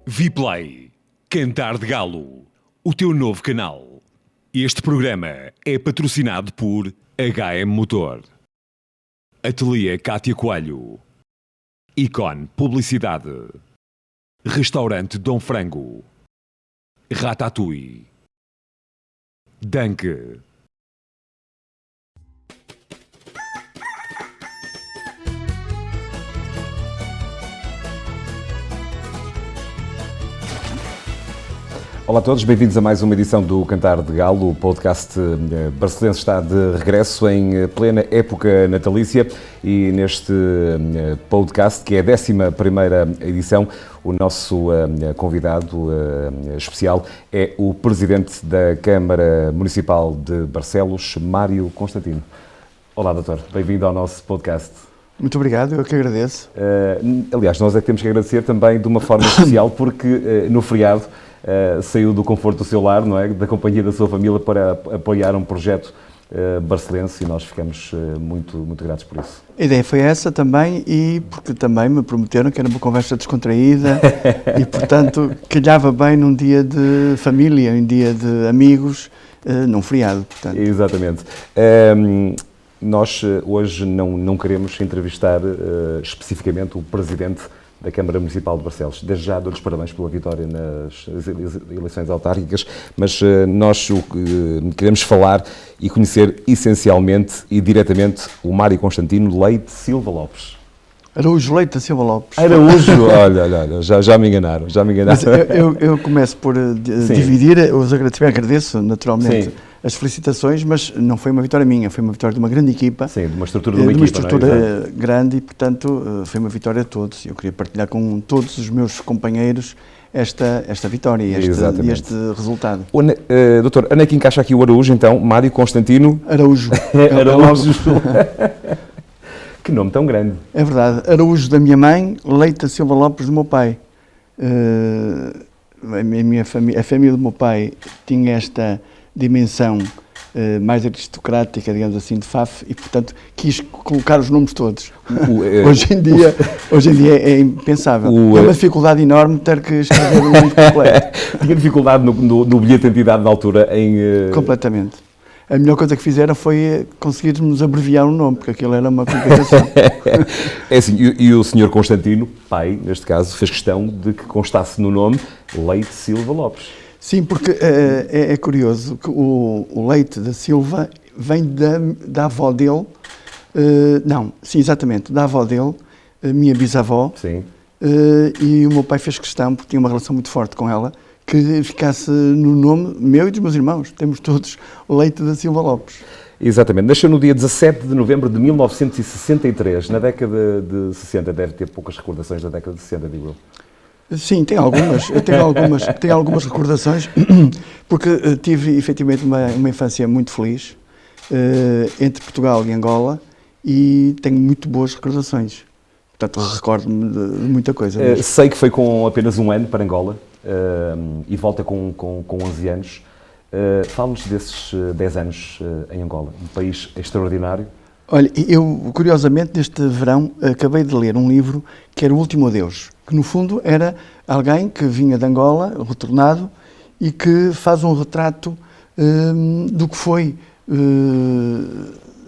Vplay, Cantar de Galo, o teu novo canal. Este programa é patrocinado por HM Motor, Ateliê Cátia Coelho, Icon Publicidade, Restaurante Dom Frango, Ratatouille, Danke. Olá a todos, bem-vindos a mais uma edição do Cantar de Galo. O podcast barcelense está de regresso em plena época natalícia e neste podcast, que é a 11ª edição, o nosso convidado especial é o Presidente da Câmara Municipal de Barcelos, Mário Constantino. Olá, doutor, bem-vindo ao nosso podcast. Muito obrigado, eu que agradeço. Aliás, nós é que temos que agradecer também de uma forma especial, porque no feriado saiu do conforto do seu lar, não é? Da companhia da sua família, para apoiar um projeto barcelense e nós ficamos muito gratos por isso. A ideia foi essa também, e porque também me prometeram que era uma conversa descontraída e, portanto, calhava bem num dia de família, um dia de amigos, num feriado, portanto. Exatamente. Nós hoje não queremos entrevistar especificamente o Presidente da Câmara Municipal de Barcelos. Desde já dou-lhes parabéns pela vitória nas eleições autárquicas, mas nós queremos falar e conhecer essencialmente e diretamente o Mário Constantino Leite Silva Lopes. Araújo Leite Silva Lopes. Araújo, olha, já me enganaram. Mas eu começo por dividir os agradecimentos, agradeço naturalmente. Sim. As felicitações, mas não foi uma vitória minha, foi uma vitória de uma grande equipa. Sim, de uma estrutura de uma equipa, estrutura grande e, portanto, foi uma vitória de todos. Eu queria partilhar com todos os meus companheiros esta vitória e este resultado. Doutor, onde é que encaixa aqui o Araújo, então? Mário Constantino? Araújo. Araújo. Que nome tão grande. É verdade. Araújo da minha mãe, Leite Silva Lopes do meu pai. A família do meu pai tinha esta dimensão mais aristocrática, digamos assim, de FAF, e, portanto, quis colocar os nomes todos. Hoje em dia é impensável. É uma dificuldade enorme ter que escrever o nome completo. Tinha dificuldade no bilhete de identidade na altura em... Completamente. A melhor coisa que fizeram foi conseguirmos abreviar o nome, porque aquilo era uma complicação. É assim, e o Sr. Constantino, pai, neste caso, fez questão de que constasse no nome Leite Silva Lopes. Sim, porque é curioso que o Leite da Silva vem da avó dele, da avó dele, a minha bisavó. Sim. E o meu pai fez questão, porque tinha uma relação muito forte com ela, que ficasse no nome meu e dos meus irmãos. Temos todos Leite da Silva Lopes. Exatamente. Nasceu no dia 17 de novembro de 1963. Na década de 60, deve ter poucas recordações da década de 60, digo eu. Sim, tenho algumas recordações, porque tive efetivamente uma infância muito feliz entre Portugal e Angola e tenho muito boas recordações. Portanto, recordo-me de muita coisa. Sei que foi com apenas um ano para Angola e volta com 11 anos. Fala-nos desses 10 anos em Angola, um país extraordinário. Olha, eu, curiosamente, neste verão, acabei de ler um livro que era O Último Adeus, que no fundo era alguém que vinha de Angola, retornado, e que faz um retrato do que foi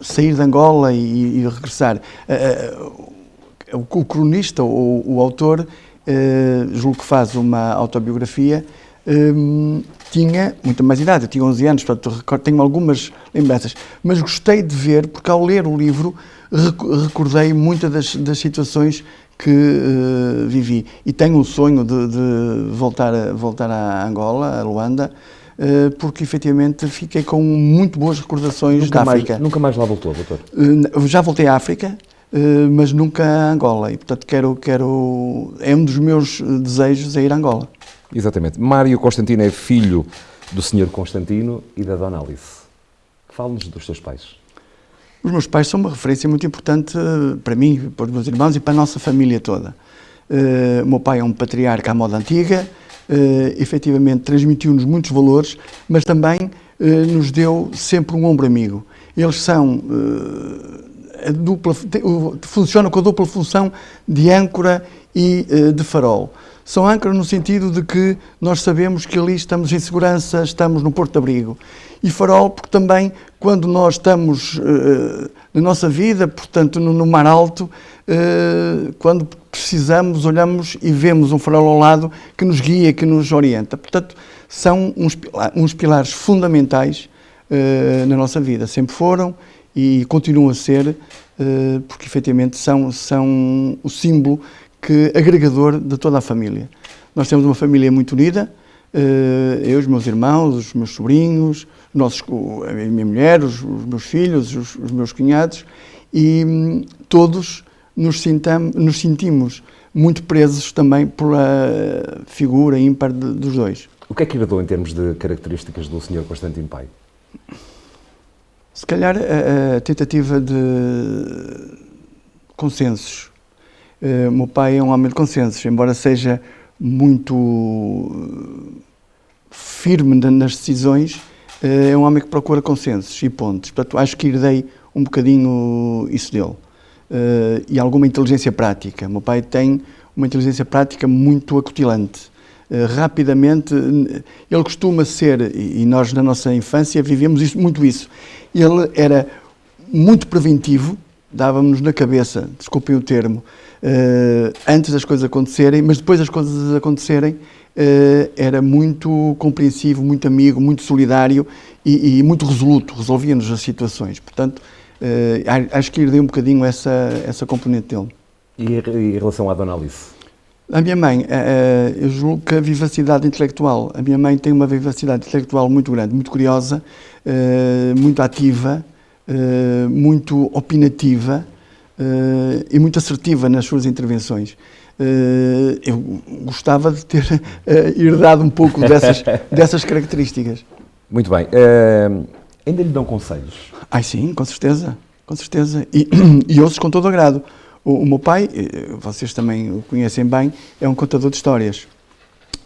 sair de Angola e regressar. O cronista, ou o autor, julgo que faz uma autobiografia, tinha muita mais idade, eu tinha 11 anos, portanto tenho algumas lembranças, mas gostei de ver, porque ao ler o livro recordei muitas das situações que vivi, e tenho um sonho de voltar a Angola, a Luanda, porque efetivamente fiquei com muito boas recordações da África. Nunca mais lá voltou, doutor? Já voltei à África, mas nunca a Angola, e portanto é um dos meus desejos, é ir a Angola. Exatamente. Mário Constantino é filho do Sr. Constantino e da Dona Alice. Fale-nos dos seus pais. Os meus pais são uma referência muito importante para mim, para os meus irmãos e para a nossa família toda. O meu pai é um patriarca à moda antiga, efetivamente transmitiu-nos muitos valores, mas também nos deu sempre um ombro amigo. Eles são funcionam com a dupla função de âncora e de farol. São âncora no sentido de que nós sabemos que ali estamos em segurança, estamos no porto de abrigo. E farol porque também, quando nós estamos na nossa vida, portanto no mar alto, quando precisamos, olhamos e vemos um farol ao lado que nos guia, que nos orienta. Portanto, são uns pilares fundamentais na nossa vida. Sempre foram e continuam a ser, porque efetivamente são o símbolo agregador de toda a família. Nós temos uma família muito unida, eu, os meus irmãos, os meus sobrinhos, a minha mulher, os meus filhos, os meus cunhados, e todos nos sentimos muito presos também pela figura ímpar dos dois. O que é que herdou em termos de características do Sr. Constantino pai? Se calhar a tentativa de consensos. O meu pai é um homem de consensos, embora seja muito firme nas decisões, é um homem que procura consensos e pontos. Portanto, acho que herdei um bocadinho isso dele. E alguma inteligência prática. O meu pai tem uma inteligência prática muito acutilante. Rapidamente, ele costuma ser, e nós na nossa infância vivemos muito isso, ele era muito preventivo, dava-nos na cabeça, desculpem o termo, antes das coisas acontecerem, mas depois das coisas acontecerem, era muito compreensivo, muito amigo, muito solidário e muito resoluto, resolvia-nos as situações. Portanto, acho que herdei um bocadinho essa componente dele. E em relação à Dona Alice? A minha mãe, eu julgo que a vivacidade intelectual, a minha mãe tem uma vivacidade intelectual muito grande, muito curiosa, muito ativa, muito opinativa e muito assertiva nas suas intervenções. Eu gostava de ter herdado um pouco dessas características. Muito bem. Ainda lhe dão conselhos? Sim, com certeza. Com certeza. E ouço com todo agrado. O meu pai, vocês também o conhecem bem, é um contador de histórias.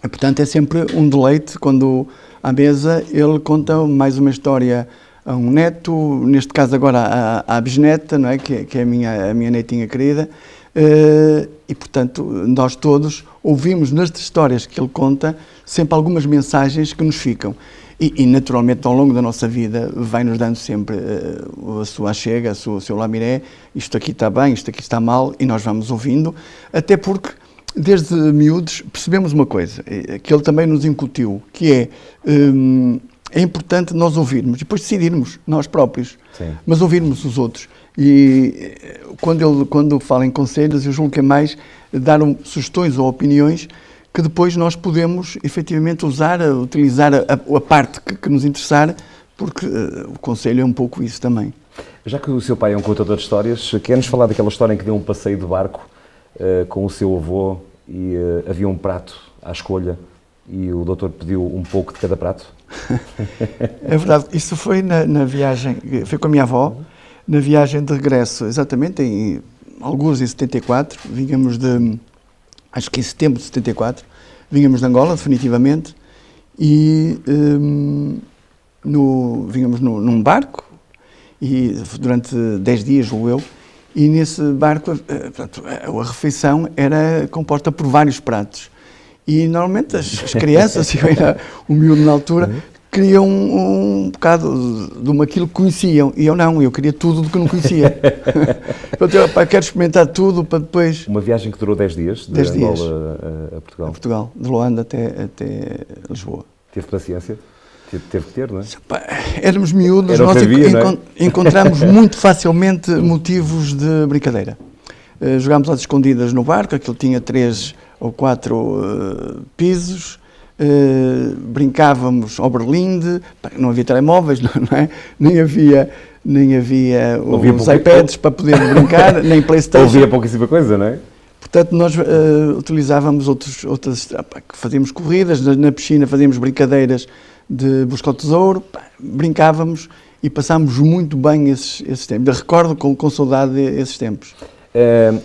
Portanto, é sempre um deleite quando à mesa ele conta mais uma história a um neto, neste caso agora à bisneta, não é? que é a minha netinha querida. E, portanto, nós todos ouvimos nas histórias que ele conta sempre algumas mensagens que nos ficam. E naturalmente, ao longo da nossa vida, vai-nos dando sempre a sua achega, o seu lamiré, isto aqui está bem, isto aqui está mal, e nós vamos ouvindo, até porque, desde miúdos, percebemos uma coisa, que ele também nos incutiu, que é importante nós ouvirmos, e depois decidirmos, nós próprios, Sim. Mas ouvirmos os outros. E quando fala em conselhos, eu julgo que é mais dar sugestões ou opiniões que depois nós podemos efetivamente utilizar a parte que nos interessar, porque o conselho é um pouco isso também. Já que o seu pai é um contador de histórias, quer-nos falar daquela história em que deu um passeio de barco com o seu avô e havia um prato à escolha e o doutor pediu um pouco de cada prato? É verdade, isso foi na viagem, foi com a minha avó, na viagem de regresso, exatamente, alguns em 74, vínhamos acho que em setembro de 74, vínhamos de Angola, definitivamente, e vínhamos num barco, e durante 10 dias, julgo eu, e nesse barco, portanto, a refeição era composta por vários pratos. E normalmente as crianças, e o miúdo na altura, queriam um bocado de aquilo que conheciam. E eu não, eu queria tudo do que não conhecia. Eu quero experimentar tudo para depois... Uma viagem que durou 10 dias, de Angola a Portugal. A Portugal, de Luanda até Lisboa. Teve paciência? Teve que ter, não é? Éramos miúdos, nós encontramos muito facilmente motivos de brincadeira. Jogámos às escondidas no barco, aquilo tinha 3 ou 4 pisos, brincávamos ao berlinde, não havia telemóveis, não é? Nem havia os iPads para poder brincar, nem PlayStation. Ouvia pouquíssima coisa, não é? Portanto, nós utilizávamos outras, fazíamos corridas, na piscina fazíamos brincadeiras de buscar o tesouro, brincávamos e passámos muito bem esses tempos. Eu recordo com saudade esses tempos.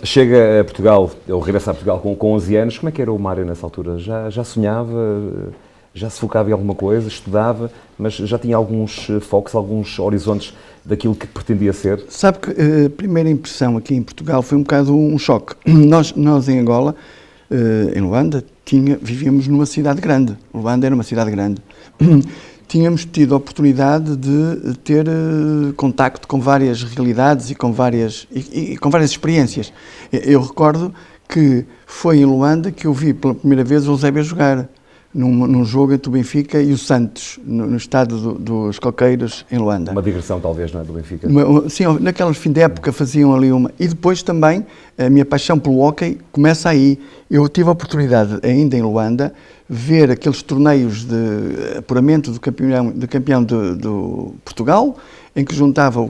Chega a Portugal, ou regressa a Portugal com 11 anos, como é que era o Mário nessa altura? Já sonhava, já se focava em alguma coisa, estudava, mas já tinha alguns focos, alguns horizontes daquilo que pretendia ser? Sabe que a primeira impressão aqui em Portugal foi um bocado um choque. Nós em Angola, em Luanda, vivíamos numa cidade grande. Luanda era uma cidade grande. Tínhamos tido a oportunidade de ter contacto com várias realidades e com várias experiências. Eu recordo que foi em Luanda que eu vi pela primeira vez o Eusébio jogar, num jogo entre o Benfica e o Santos, no estádio dos Coqueiros, em Luanda. Uma digressão, talvez, não é, do Benfica? Sim, naqueles fim de época faziam ali uma... E depois também, a minha paixão pelo hóquei começa aí. Eu tive a oportunidade, ainda em Luanda, ver aqueles torneios de apuramento do campeão de Portugal, em que juntava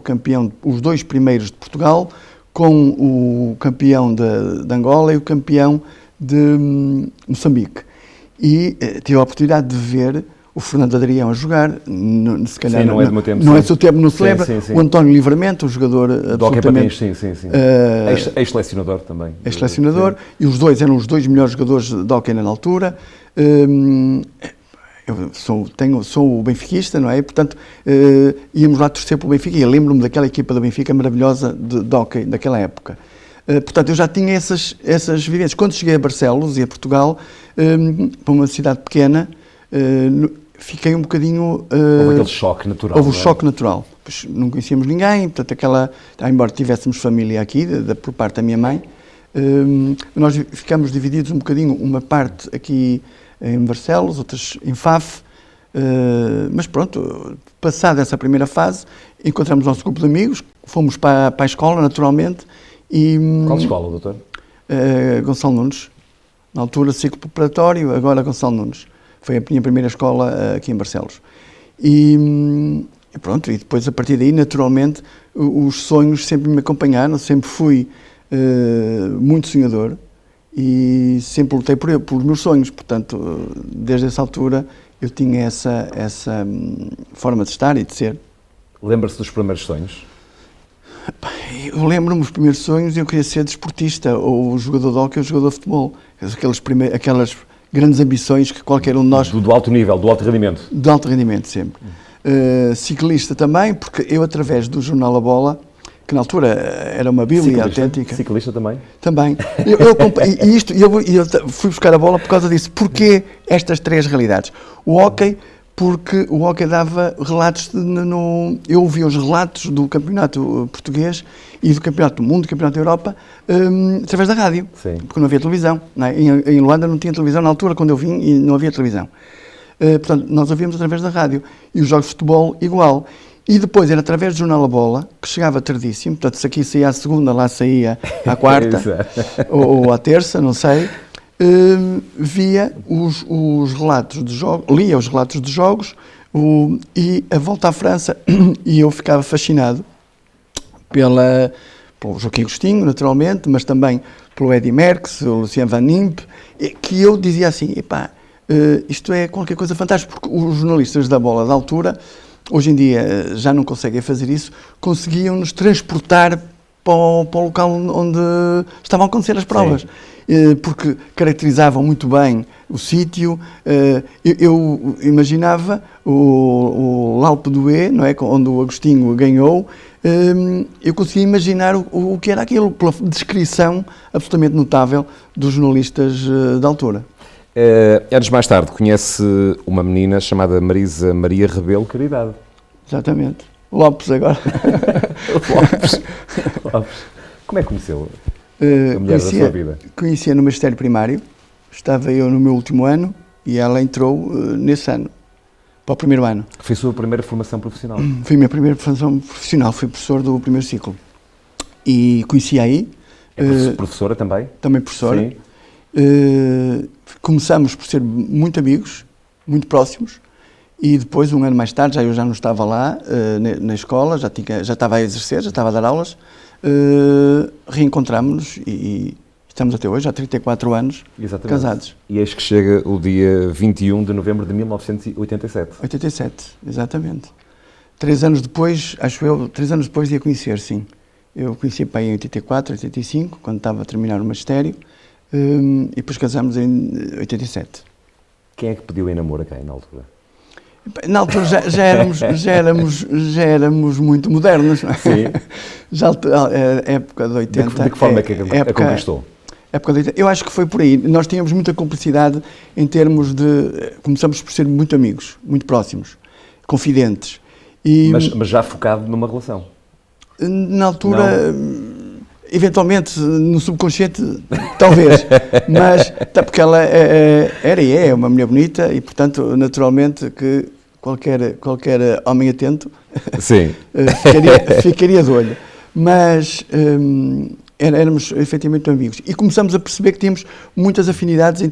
os dois primeiros de Portugal com o campeão de Angola e o campeão de Moçambique. E tive a oportunidade de ver o Fernando Adrião a jogar, se calhar sim, não é do meu tempo. Não é do seu tempo, não se lembra. Sim. O António Livramento, um jogador absolutamente... Sim. Ex-selecionador também. Ex-selecionador, e os dois eram os dois melhores jogadores de hóquei na altura. Eu sou o benfiquista, não é? Portanto, íamos lá torcer pelo Benfica, e eu lembro-me daquela equipa do Benfica maravilhosa de hóquei daquela época. Portanto, eu já tinha essas vivências. Quando cheguei a Barcelos e a Portugal, para uma cidade pequena, fiquei um bocadinho... Houve aquele choque natural. Houve um choque natural. Pois não conhecíamos ninguém, portanto, embora tivéssemos família aqui, por parte da minha mãe, nós ficamos divididos um bocadinho, uma parte aqui em Barcelos, outras em Faf, mas pronto, passada essa primeira fase, encontramos o nosso grupo de amigos, fomos para a escola, naturalmente. Qual escola, doutor? Gonçalo Nunes. Na altura, ciclo preparatório, agora Gonçalo Nunes. Foi a minha primeira escola aqui em Barcelos. E pronto, e depois a partir daí, naturalmente, os sonhos sempre me acompanharam, sempre fui muito sonhador e sempre lutei por meus sonhos. Portanto, desde essa altura, eu tinha essa forma de estar e de ser. Lembra-se dos primeiros sonhos? Eu lembro-me dos primeiros sonhos, eu queria ser desportista, ou jogador de hóquei ou jogador de futebol. Aquelas grandes ambições que qualquer um de nós... Do alto nível, do alto rendimento. Do alto rendimento, sempre. Ciclista também, porque eu, através do jornal A Bola, que na altura era uma bíblia autêntica... Ciclista também? Também. Eu fui buscar a bola por causa disso. Porquê estas três realidades? O hóquei, porque o hóquei dava relatos, eu ouvia os relatos do campeonato português e do campeonato do mundo, do campeonato da Europa, através da rádio, sim. Porque não havia televisão. Não é? Em Luanda não tinha televisão na altura, quando eu vim, e não havia televisão. Portanto, nós ouvíamos através da rádio. E os jogos de futebol, igual. E depois era através do jornal A Bola, que chegava tardíssimo, portanto, se aqui saía à segunda, lá saía à quarta, ou à terça, não sei. Via os relatos de jogos, lia os relatos de jogos e a volta à França, e eu ficava fascinado pelo Joaquim Agostinho, naturalmente, mas também pelo Eddy Merckx, o Lucien Van Impe, que eu dizia assim, isto é qualquer coisa fantástica, porque os jornalistas da Bola da altura, hoje em dia já não conseguem fazer isso, conseguiam nos transportar para o local onde estavam a acontecer as provas. Sim. Porque caracterizavam muito bem o sítio. Eu imaginava o L'Alpe d'Huez, não é, onde o Agostinho ganhou, eu conseguia imaginar o que era aquilo, pela descrição absolutamente notável dos jornalistas da altura. Anos mais tarde, conhece uma menina chamada Marisa Maria Rebelo Caridade. Exatamente. Lopes agora. Lopes. Como é que conheceu a mulher da sua vida? Conhecia no magistério primário, estava eu no meu último ano e ela entrou nesse ano, para o primeiro ano. Foi a sua primeira formação profissional? Foi a minha primeira formação profissional, fui professor do primeiro ciclo. E conheci aí... professora também? Também professora. Sim. Começamos por ser muito amigos, muito próximos, e depois, um ano mais tarde, eu já não estava lá na escola, já estava a exercer, já estava a dar aulas, reencontramos-nos e estamos até hoje, há 34 anos, exatamente, casados. E eis que chega o dia 21 de novembro de 1987. 87, exatamente. 3 anos depois, acho eu, 3 anos depois de a conhecer, sim. Eu conheci a pai em 84, 85, quando estava a terminar o magistério, e depois casámos em 87. Quem é que pediu em namoro a quem na altura? Na altura já éramos muito modernos, não é? Sim. Já a época de 80. De que forma é que a conquistou? Época de 80. Eu acho que foi por aí. Nós tínhamos muita cumplicidade em termos de... Começamos por ser muito amigos, muito próximos, confidentes. Mas já focado numa relação? Na altura... Eventualmente, no subconsciente, talvez, mas até porque ela era e é uma mulher bonita e, portanto, naturalmente que qualquer homem atento Sim. ficaria de olho. Mas éramos efetivamente amigos e começamos a perceber que tínhamos muitas afinidades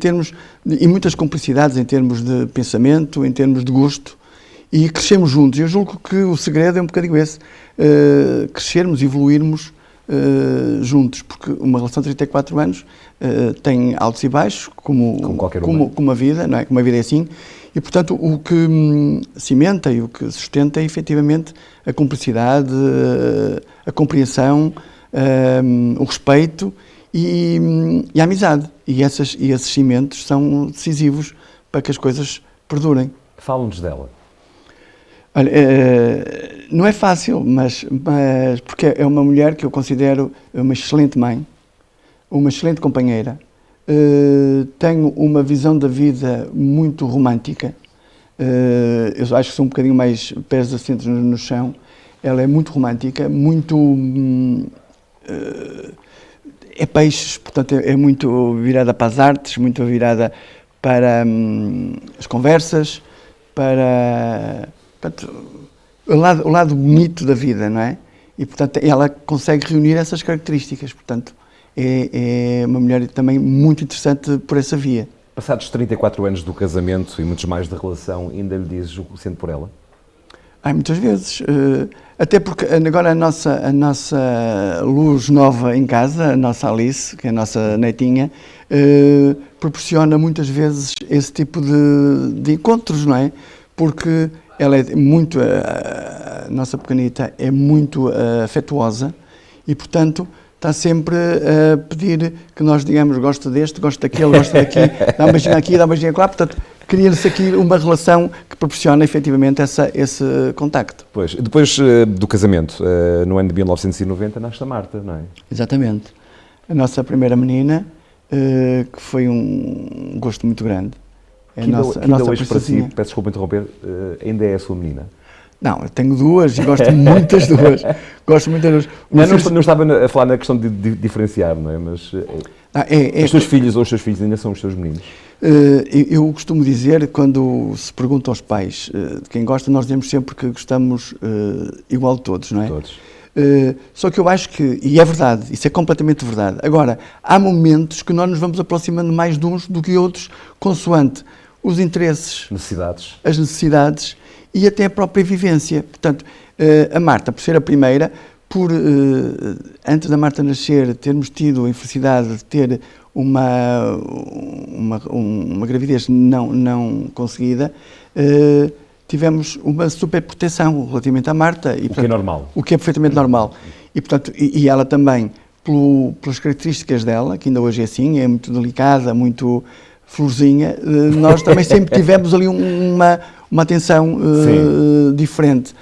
e muitas cumplicidades em termos de pensamento, em termos de gosto, e crescemos juntos. Eu julgo que o segredo é um bocadinho esse, crescermos, evoluirmos juntos, porque uma relação de 34 anos tem altos e baixos, como a vida, não é? Como a vida é assim, e portanto o que cimenta e o que sustenta é efetivamente a cumplicidade, a compreensão, o respeito e a amizade. E esses cimentos são decisivos para que as coisas perdurem. Fala-nos dela. Olha, não é fácil, mas porque é uma mulher que eu considero uma excelente mãe, uma excelente companheira, tenho uma visão da vida muito romântica, eu acho que sou um bocadinho mais pés assentos no chão, ela é muito romântica, muito... é peixes, portanto é muito virada para as artes, muito virada para as conversas, para... Portanto, o lado bonito da vida, não é? E, portanto, ela consegue reunir essas características. Portanto, é uma mulher também muito interessante por essa via. Passados 34 anos do casamento e muitos mais da relação, ainda lhe dizes o que sente por ela? Muitas vezes. Até porque agora a nossa luz nova em casa, a nossa Alice, que é a nossa netinha, proporciona muitas vezes esse tipo de encontros, não é? Porque ela é muito, a nossa pequenita é muito afetuosa e, portanto, está sempre a pedir que nós digamos gosto deste, gosto daquele, gosto daqui, dá um beijinho aqui, dá um beijinho lá. Portanto, cria-se aqui uma relação que proporciona efetivamente esse contacto. Pois, depois do casamento, no ano de 1990, nasce a Marta, não é? Exatamente. A nossa primeira menina, que foi um gosto muito grande. A nossa hoje para si, peço desculpa interromper, ainda é a sua menina? Não, eu tenho duas e gosto muito das duas. Gosto muito das duas. Não estava a falar na questão de diferenciar, não é? Mas os seus filhos ou os seus filhos ainda são os seus meninos? Eu costumo dizer, quando se pergunta aos pais de quem gosta, nós dizemos sempre que gostamos igual de todos, não é? Todos. Só que eu acho que, e é verdade, isso é completamente verdade. Agora, há momentos que nós nos vamos aproximando mais de uns do que outros, consoante os interesses, as necessidades e até a própria vivência. Portanto, a Marta, por ser a primeira, antes da Marta nascer, termos tido a infelicidade de ter uma gravidez não conseguida, tivemos uma superproteção relativamente à Marta. E, o que é normal. O que é perfeitamente normal. E, portanto, e ela também, pelas características dela, que ainda hoje é assim, é muito delicada, muito florzinha, nós também sempre tivemos ali uma atenção diferente.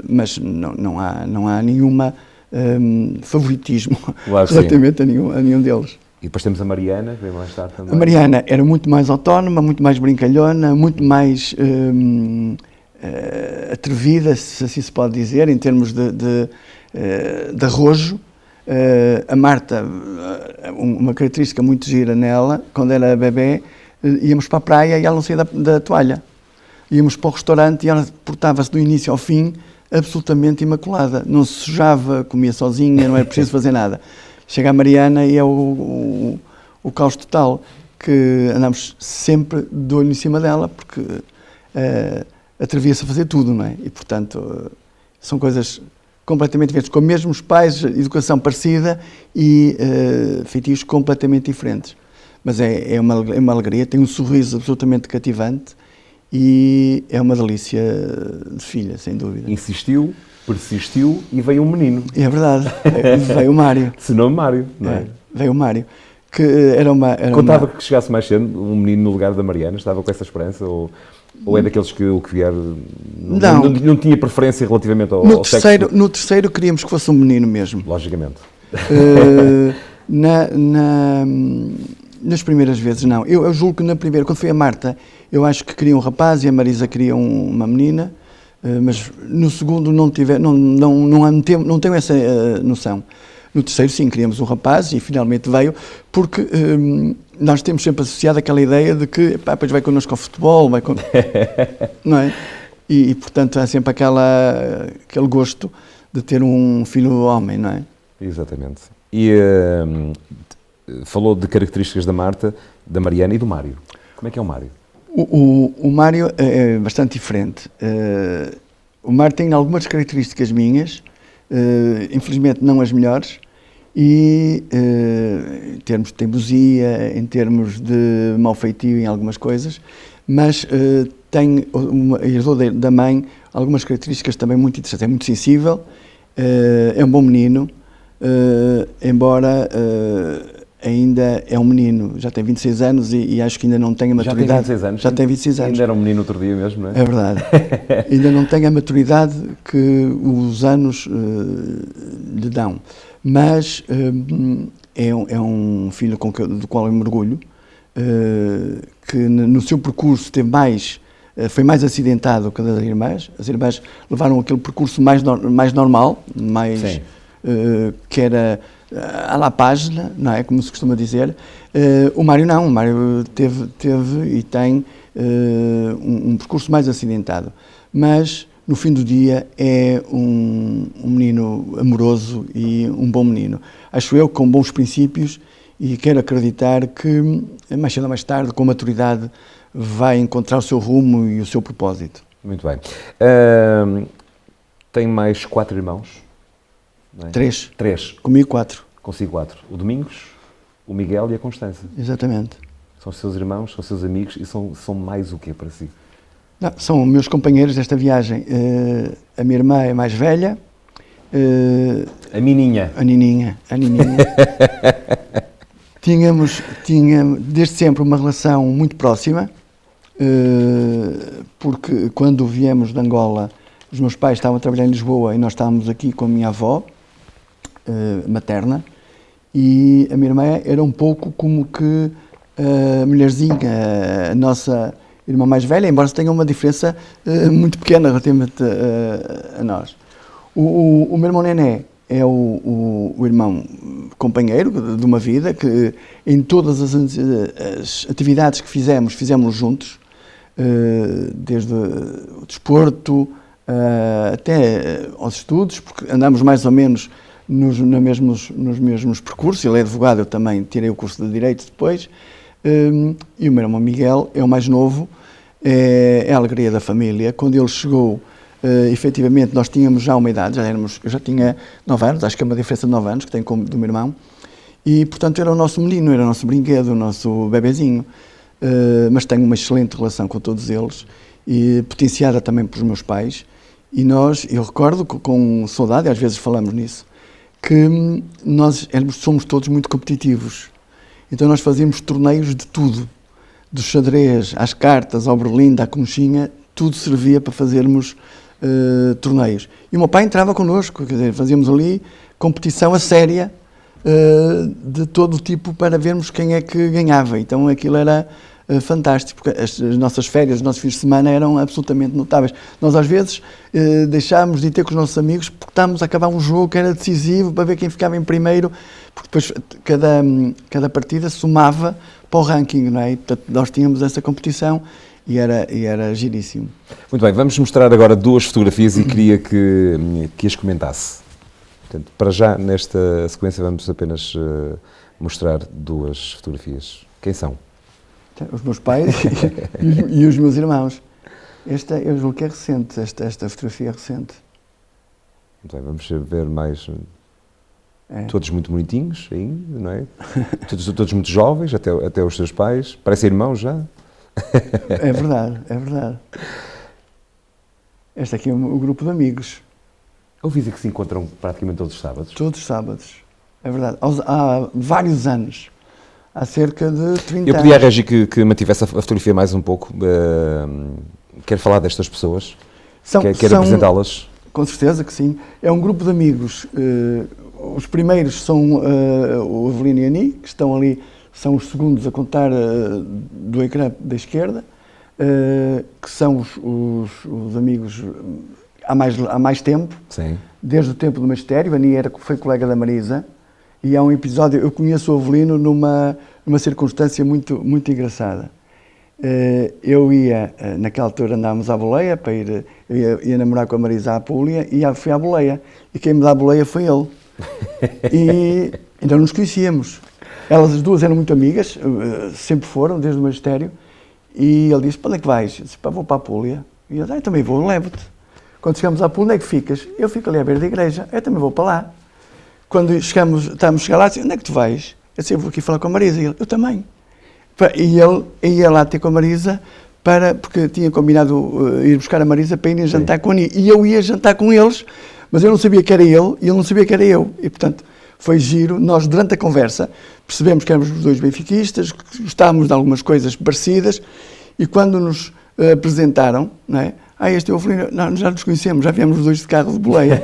Mas não há nenhuma favoritismo relativamente a nenhum deles. E depois temos a Mariana, que veio mais tarde também. A Mariana era muito mais autónoma, muito mais brincalhona, muito mais atrevida, se assim se pode dizer, em termos de arrojo. A Marta, uma característica muito gira nela, quando era bebê, íamos para a praia e ela não saía da toalha. Íamos para o restaurante e ela portava-se do início ao fim absolutamente imaculada. Não se sujava, comia sozinha, não era preciso fazer nada. Chega a Mariana e é o caos total, que andamos sempre de olho em cima dela, porque atrevia-se a fazer tudo, não é? E, portanto, são coisas completamente diferentes, com os mesmos pais, educação parecida e feitios completamente diferentes. Mas é uma alegria, tem um sorriso absolutamente cativante e é uma delícia de filha, sem dúvida. Insistiu, persistiu e veio um menino. É verdade, veio o Mário. Se nome Mário, não é? Veio o Mário. Que Contava que chegasse mais cedo um menino no lugar da Mariana? Estava com essa esperança? Ou é daqueles que o que vier não tinha preferência relativamente ao sexo? No terceiro queríamos que fosse um menino mesmo. Logicamente. Nas primeiras vezes, não. Eu julgo que na primeira, quando foi a Marta, eu acho que queria um rapaz e a Marisa queria uma menina, mas no segundo não tenho essa noção. No terceiro, sim, queríamos um rapaz e finalmente veio, porque nós temos sempre associado aquela ideia de que depois vai connosco ao futebol, não é? E, portanto, há sempre aquele gosto de ter um filho homem, não é? Exatamente. E falou de características da Marta, da Mariana e do Mário. Como é que é o Mário? O Mário é bastante diferente. O Mário tem algumas características minhas, infelizmente não as melhores, e em termos de teimosia, em termos de mau feitio em algumas coisas, mas herdou da mãe algumas características também muito interessantes. É muito sensível, é um bom menino, embora ainda é um menino, já tem 26 anos e acho que ainda não tem a maturidade. Já tem 26 anos? Já tem 26 anos. Ainda era um menino outro dia mesmo, não é? É verdade. Ainda não tem a maturidade que os anos lhe dão. Mas é um filho do qual eu me orgulho, que no seu percurso foi mais acidentado que as irmãs. As irmãs levaram aquele percurso mais normal, que era à la página, não é? Como se costuma dizer. O Mário não. O Mário teve e tem um percurso mais acidentado. Mas, no fim do dia, é um menino amoroso e um bom menino. Acho eu, com bons princípios, e quero acreditar que, mais cedo ou mais tarde, com maturidade, vai encontrar o seu rumo e o seu propósito. Muito bem. Tem mais 4 irmãos? Não é? 3. 3. Comigo 4. Consigo 4. O Domingos, o Miguel e a Constança. Exatamente. São os seus irmãos, são os seus amigos e são mais o quê para si? Não, são meus companheiros desta viagem. A minha irmã é mais velha. A Nininha. A Nininha. Tínhamos desde sempre uma relação muito próxima, porque quando viemos de Angola, os meus pais estavam a trabalhar em Lisboa e nós estávamos aqui com a minha avó materna, e a minha irmã era um pouco como que a mulherzinha, a nossa irmã mais velha, embora se tenha uma diferença muito pequena relativamente a nós. O meu irmão Nené é o irmão companheiro de uma vida que em todas as atividades que fizemos juntos, desde o desporto até aos estudos, porque andamos mais ou menos nos mesmos percursos. Ele é advogado, eu também tirei o curso de Direito depois, e o meu irmão Miguel é o mais novo, é a alegria da família. Quando ele chegou, efetivamente, nós tínhamos já uma idade, eu já tinha 9 anos, acho que é uma diferença de 9 anos que tenho do meu irmão, e, portanto, era o nosso menino, era o nosso brinquedo, o nosso bebezinho, mas tenho uma excelente relação com todos eles, e potenciada também pelos meus pais, e eu recordo com saudade, às vezes falamos nisso, que nós somos todos muito competitivos, então nós fazíamos torneios de tudo, do xadrez, às cartas, ao berlinde, à conchinha, tudo servia para fazermos torneios. E o meu pai entrava connosco, quer dizer, fazíamos ali competição a séria, de todo o tipo, para vermos quem é que ganhava. Então aquilo era fantástico, porque as nossas férias, os nossos fins de semana eram absolutamente notáveis. Nós às vezes deixámos de ir ter com os nossos amigos porque estávamos a acabar um jogo que era decisivo para ver quem ficava em primeiro, porque depois cada partida somava para o ranking, não é? E, portanto, nós tínhamos essa competição e era giríssimo. Muito bem, vamos mostrar agora 2 fotografias e queria que as comentasse. Portanto, para já, nesta sequência, vamos apenas mostrar 2 fotografias. Quem são? Os meus pais e os meus irmãos. Esta, eu julgo que é recente, esta fotografia é recente. Muito bem, vamos ver mais... Todos muito bonitinhos ainda, não é? todos muito jovens, até os seus pais. Parecem irmãos já? É verdade, é verdade. Este aqui é o grupo de amigos. Ouvi dizer que se encontram praticamente todos os sábados. Todos os sábados. É verdade. Há vários anos. Há cerca de 30 Eu pedi à anos. Regi que mantivesse a fotografia mais um pouco. Quero falar destas pessoas. Quero apresentá-las. Com certeza que sim. É um grupo de amigos. Os primeiros são o Avelino e a Ani, que estão ali, são os segundos a contar do ecrã da esquerda, que são os amigos há mais tempo, Sim. desde o tempo do magistério. A Ani foi colega da Marisa, e há um episódio, eu conheço o Avelino numa circunstância muito, muito engraçada. Eu naquela altura andávamos à boleia, eu ia namorar com a Marisa à Apúlia, e fui à boleia, e quem me dá a boleia foi ele. E ainda não nos conhecíamos. Elas as duas eram muito amigas, sempre foram, desde o magistério, e ele disse: para onde é que vais? Eu disse: vou para a Apúlia. E eu também vou, levo-te. Quando chegamos à Apúlia, onde é que ficas? Eu fico ali à beira da igreja. Eu também vou para lá. Quando estávamos a chegar lá, disse: onde é que tu vais? Eu disse: eu vou aqui falar com a Marisa. E ele: eu também. E ele ia lá ter com a Marisa, porque tinha combinado ir buscar a Marisa para ir jantar com a Ani. E eu ia jantar com eles, mas eu não sabia que era ele e ele não sabia que era eu. E, portanto, foi giro. Nós, durante a conversa, percebemos que éramos os dois benfiquistas, que gostávamos de algumas coisas parecidas, e quando nos apresentaram, não é? Este é o Avelino. Não, já nos conhecemos, já viemos os dois de carro de boleia.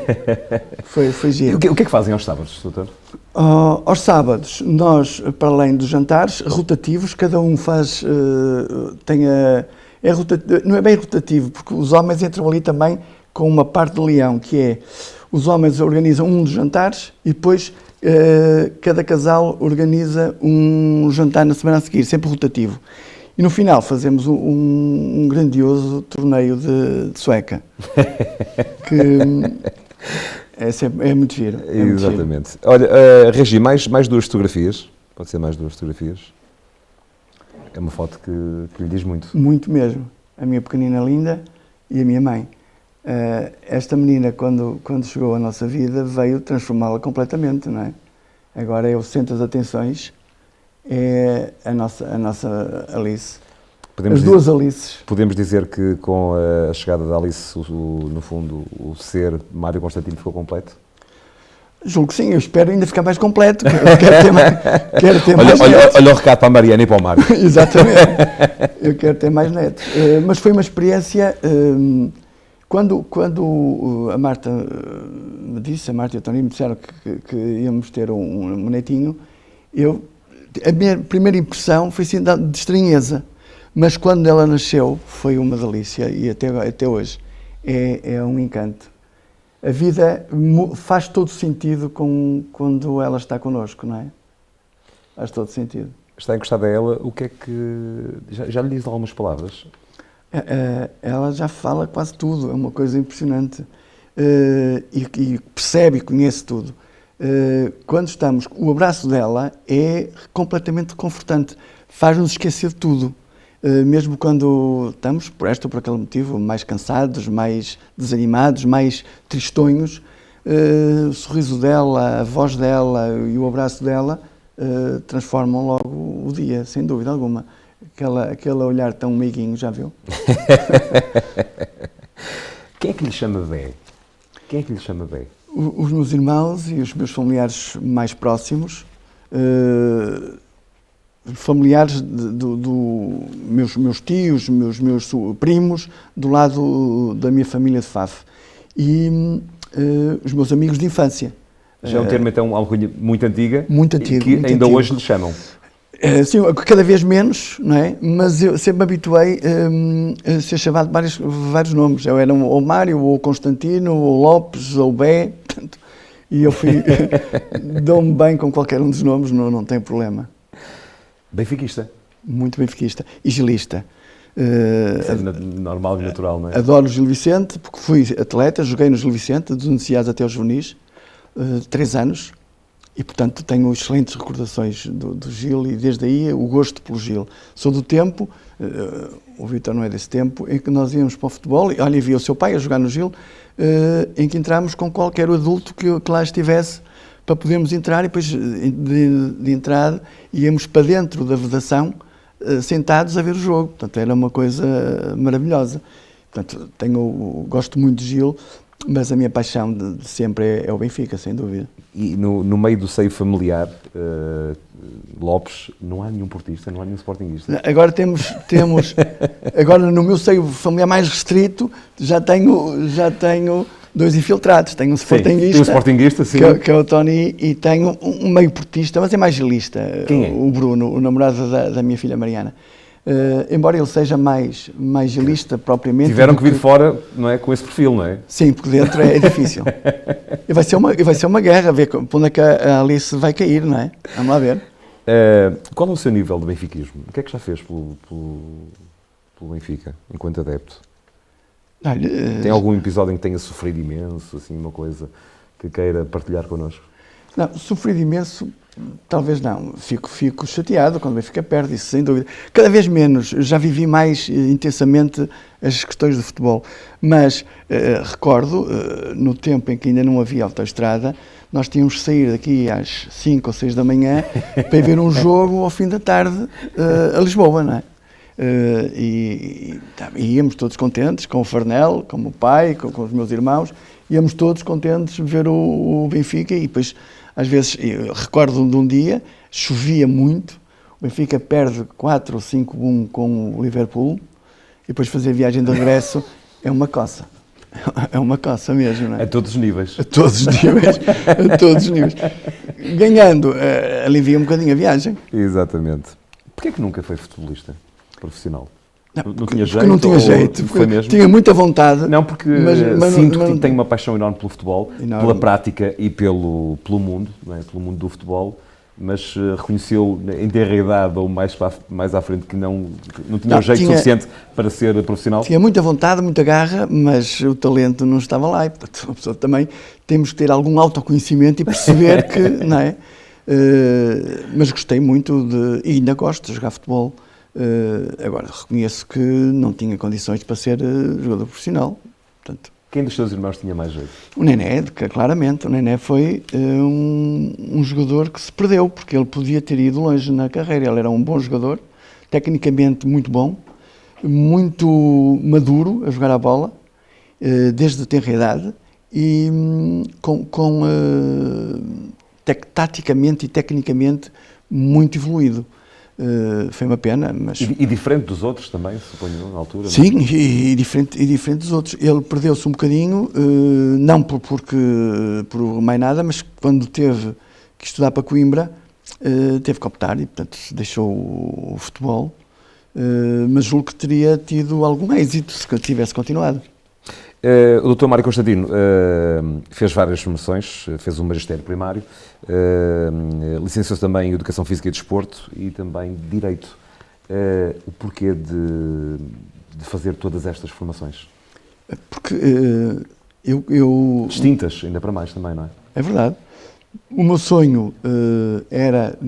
Foi giro. O que é que fazem aos sábados, doutor? Aos sábados, nós, para além dos jantares rotativos, cada um faz, não é bem rotativo, porque os homens entram ali também com uma parte de leão, que é, os homens organizam um dos jantares e depois cada casal organiza um jantar na semana a seguir, sempre rotativo. E no final fazemos um grandioso torneio de sueca, que é muito giro. Exatamente. Olha, Regi, mais duas fotografias. Pode ser mais duas fotografias. É uma foto que lhe diz muito. Muito mesmo. A minha pequenina linda e a minha mãe. Esta menina, quando chegou à nossa vida, veio transformá-la completamente, não é? Agora é o centro das atenções, é a nossa Alice. Duas Alices. Podemos dizer que com a chegada da Alice, no fundo, o ser Mário Constantino ficou completo? Julgo que sim, eu espero ainda ficar mais completo. Quero ter mais netos. Olha o recado para a Mariana e para o Mário. Exatamente. Eu quero ter mais netos. Mas foi uma experiência... Quando a Marta me disse, a Marta e o Tony me disseram que íamos ter um netinho, a minha primeira impressão foi assim de estranheza. Mas quando ela nasceu, foi uma delícia e até hoje é um encanto. A vida faz todo sentido quando ela está connosco, não é? Faz todo sentido. Está encostada a ela, o que é que... Já lhe diz algumas palavras? Ela já fala quase tudo, é uma coisa impressionante. E percebe e conhece tudo. Quando estamos... O abraço dela é completamente reconfortante. Faz-nos esquecer de tudo. Mesmo quando estamos, por este ou por aquele motivo, mais cansados, mais desanimados, mais tristonhos, o sorriso dela, a voz dela e o abraço dela transformam logo o dia, sem dúvida alguma. Aquele olhar tão meiguinho, já viu? Quem é que lhe chama Bé? Quem é que lhe chama Bé? Os meus irmãos e os meus familiares mais próximos, familiares meus tios, meus primos, do lado da minha família de Faf. E os meus amigos de infância. Já é um termo, então, algo muito antiga. Muito antigo. Que ainda hoje lhe chamam. Sim, cada vez menos, não é? Mas eu sempre me habituei a ser chamado de vários nomes. Eu era ou Mário, ou Constantino, ou Lopes, ou Bé. Portanto, e eu dou-me bem com qualquer um dos nomes, não tem problema. Benfiquista. Muito benfiquista. E gilista. Normal e natural, não é? Adoro o Gil Vicente, porque fui atleta, joguei no Gil Vicente, dos iniciados até aos juvenis, 3 anos. E, portanto, tenho excelentes recordações do Gil e, desde aí, o gosto pelo Gil. Sou do tempo, o Vítor não é desse tempo, em que nós íamos para o futebol, e olha, via o seu pai a jogar no Gil, em que entrámos com qualquer adulto que lá estivesse, para podermos entrar, e depois de entrada íamos para dentro da vedação, sentados a ver o jogo. Portanto, era uma coisa maravilhosa. Portanto, gosto muito de Gil, mas a minha paixão de sempre é o Benfica, sem dúvida. E no meio do seio familiar, Lopes, não há nenhum portista, não há nenhum sportinguista? Agora agora no meu seio familiar mais restrito, já tenho 2 infiltrados. Tenho um sportinguista, sim. Que é o Tony, e tenho um meio portista, mas é mais gilista. Quem é? O Bruno, o namorado da minha filha Mariana. Embora ele seja mais gilista propriamente. Tiveram que vir fora, não é, com esse perfil, não é? Sim, porque dentro é difícil. E vai ser uma guerra, ver para onde é que a Alice vai cair, não é? Vamos lá ver. Qual é o seu nível de benfiquismo? O que é que já fez pelo Benfica, enquanto adepto? Tem algum episódio em que tenha sofrido imenso, assim, uma coisa que queira partilhar connosco? Não, sofrido imenso, talvez não. Fico chateado quando o Benfica perde, isso sem dúvida. Cada vez menos, eu já vivi mais intensamente as questões do futebol. Mas recordo, no tempo em que ainda não havia autoestrada, nós tínhamos de sair daqui às 5 ou 6 da manhã para ir ver um jogo ao fim da tarde a Lisboa, não é? E íamos todos contentes, com o Farnel, com o meu pai, com os meus irmãos, íamos todos contentes de ver o Benfica. E depois, às vezes, eu recordo de um dia, chovia muito, o Benfica perde 4 ou 5-1 com o Liverpool, e depois fazer a viagem de regresso é uma coça. É uma coça mesmo, não é? A todos os níveis. A todos os níveis. A todos os níveis. Ganhando, alivia um bocadinho a viagem. Exatamente. Porquê que nunca foi futebolista profissional? Não tinha jeito? Porque não tinha jeito. Foi mesmo? Tinha muita vontade. Não, porque sinto que tenho uma paixão enorme pelo futebol, pela prática e pelo mundo, não é? Pelo mundo do futebol, mas reconheceu em ter a idade ou mais à frente que não tinha o jeito suficiente para ser profissional? Tinha muita vontade, muita garra, mas o talento não estava lá. E, portanto, a pessoa também temos que ter algum autoconhecimento e perceber que, não é? Mas gostei muito e ainda gosto de jogar futebol. Agora, reconheço que não tinha condições para ser jogador profissional. Portanto, quem dos seus irmãos tinha mais jeito? O Nené, claramente. O Nené foi um jogador que se perdeu, porque ele podia ter ido longe na carreira. Ele era um bom jogador, tecnicamente muito bom, muito maduro a jogar a bola, desde a tenra idade, e taticamente e tecnicamente muito evoluído. Foi uma pena, mas... E diferente dos outros também, suponho, na altura? Sim, não? E diferente dos outros. Ele perdeu-se um bocadinho, não por mais nada, mas quando teve que estudar para Coimbra, teve que optar e, portanto, deixou o futebol, mas julgo que teria tido algum êxito se tivesse continuado. O Dr. Mário Constantino fez várias formações, fez um magistério primário, licenciou-se também em Educação Física e Desporto e também Direito. O porquê de fazer todas estas formações? Porque eu... Distintas, ainda para mais também, não é? É verdade. O meu sonho era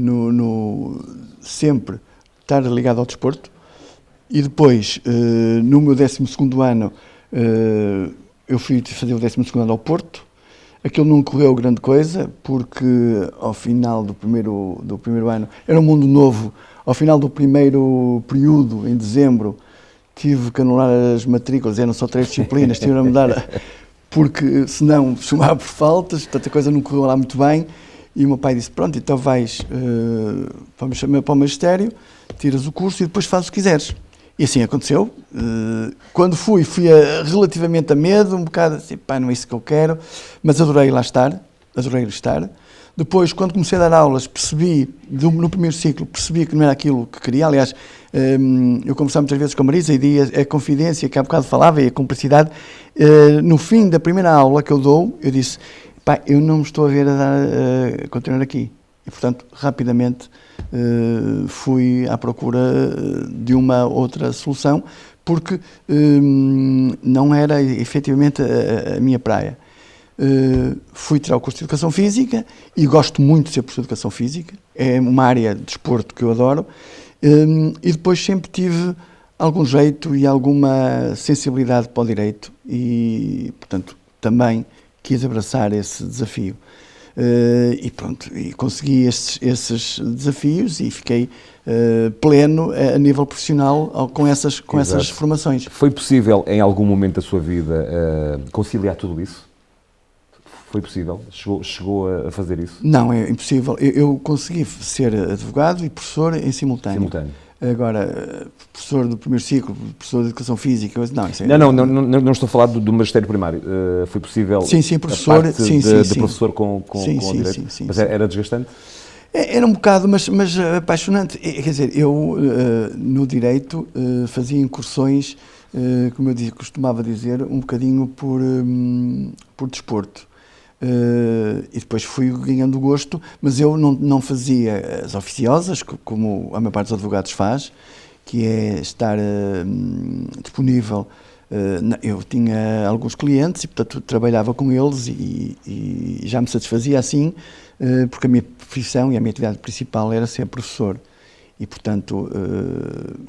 sempre estar ligado ao desporto e depois, no meu 12º ano, eu fui fazer o 12º ano ao Porto. Aquilo não correu grande coisa, porque ao final do primeiro ano, era um mundo novo, ao final do primeiro período, em dezembro, tive que anular as matrículas, eram só 3 disciplinas, tive a mudar, porque senão chamava por faltas, portanto a coisa não correu lá muito bem, e o meu pai disse, pronto, então vais para o magistério, tiras o curso e depois fazes o que quiseres. E assim aconteceu. Quando fui relativamente a medo, um bocado assim, pá, não é isso que eu quero, mas adorei estar. Depois, quando comecei a dar aulas, no primeiro ciclo, percebi que não era aquilo que queria. Aliás, eu conversava muitas vezes com a Marisa e a confidência que há bocado falava e a cumplicidade. No fim da primeira aula que eu dou, eu disse, pá, eu não me estou a ver a continuar aqui. E, portanto, rapidamente fui à procura de uma outra solução, porque não era efetivamente a minha praia. Fui tirar o curso de Educação Física e gosto muito de ser professor de Educação Física, é uma área de desporto que eu adoro, e depois sempre tive algum jeito e alguma sensibilidade para o direito e, portanto, também quis abraçar esse desafio. E pronto, e consegui esses desafios e fiquei pleno a nível profissional com essas formações. Foi possível, em algum momento da sua vida, conciliar tudo isso? Foi possível? Chegou a fazer isso? Não, é impossível. Eu consegui ser advogado e professor em simultâneo. Agora, professor do primeiro ciclo, professor de educação física, não, isso é... Não estou a falar do magistério primário. Foi possível sim, professor, de professor com direito? Sim, mas era desgastante? Era um bocado, mas apaixonante. Quer dizer, eu no direito fazia incursões, como eu costumava dizer, um bocadinho por desporto. E depois fui ganhando gosto, mas eu não fazia as oficiosas, como a maior parte dos advogados faz, que é estar disponível. Eu tinha alguns clientes e, portanto, trabalhava com eles e já me satisfazia assim, porque a minha profissão e a minha atividade principal era ser professor. E, portanto...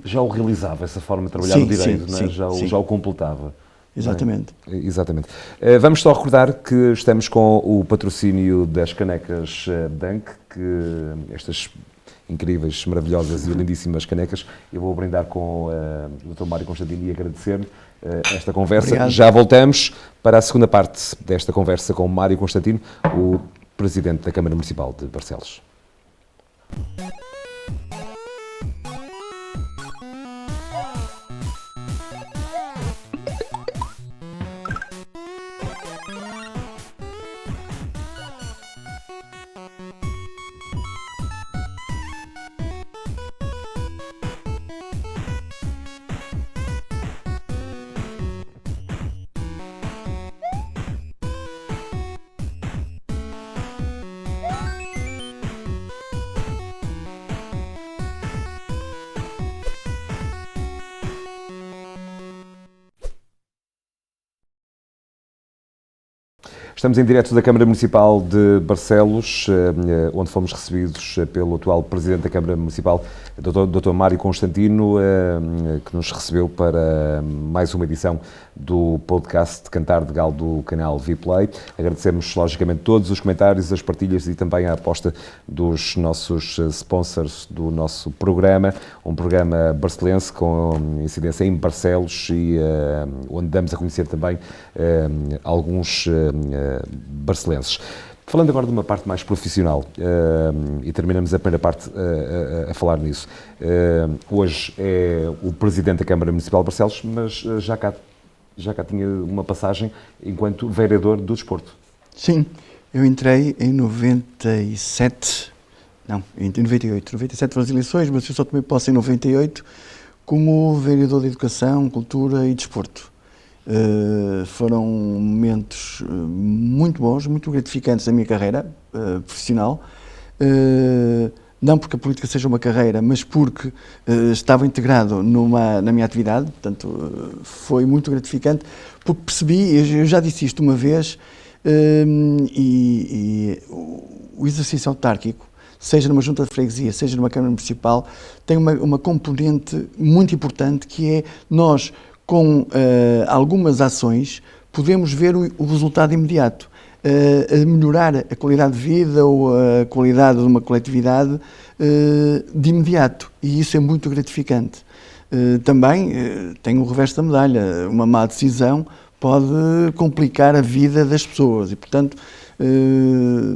Já o realizava, essa forma de trabalhar no direito, não é? Já o completava. Exatamente. Exatamente. Vamos só recordar que estamos com o patrocínio das canecas Dunk, que estas incríveis, maravilhosas e lindíssimas canecas, eu vou brindar com o Dr. Mário Constantino e agradecer-lhe esta conversa. Obrigado. Já voltamos para a segunda parte desta conversa com o Mário Constantino, o Presidente da Câmara Municipal de Barcelos. Estamos em direto da Câmara Municipal de Barcelos, onde fomos recebidos pelo atual Presidente da Câmara Municipal, Dr. Mário Constantino, que nos recebeu para mais uma edição do podcast de Cantar de Galo do canal Vplay. Agradecemos, logicamente, todos os comentários, as partilhas e também a aposta dos nossos sponsors do nosso programa, um programa barcelense com incidência em Barcelos e onde damos a conhecer também alguns barcelenses. Falando agora de uma parte mais profissional, e terminamos a primeira parte a falar nisso. Hoje é o Presidente da Câmara Municipal de Barcelos, mas já cá tinha uma passagem enquanto vereador do desporto. Sim, eu entrei em 97, não, em 98. 97 foram as eleições, mas eu só tomei posse em 98 como vereador de Educação, Cultura e Desporto. Foram momentos muito bons, muito gratificantes da minha carreira profissional, não porque a política seja uma carreira, mas porque estava integrado na minha atividade, portanto foi muito gratificante, porque percebi, eu já disse isto uma vez, o exercício autárquico, seja numa junta de freguesia, seja numa Câmara Municipal, tem uma componente muito importante, que é nós, com algumas ações, podemos ver o resultado imediato, a melhorar a qualidade de vida ou a qualidade de uma coletividade de imediato, e isso é muito gratificante. Também tem o reverso da medalha, uma má decisão pode complicar a vida das pessoas e, portanto,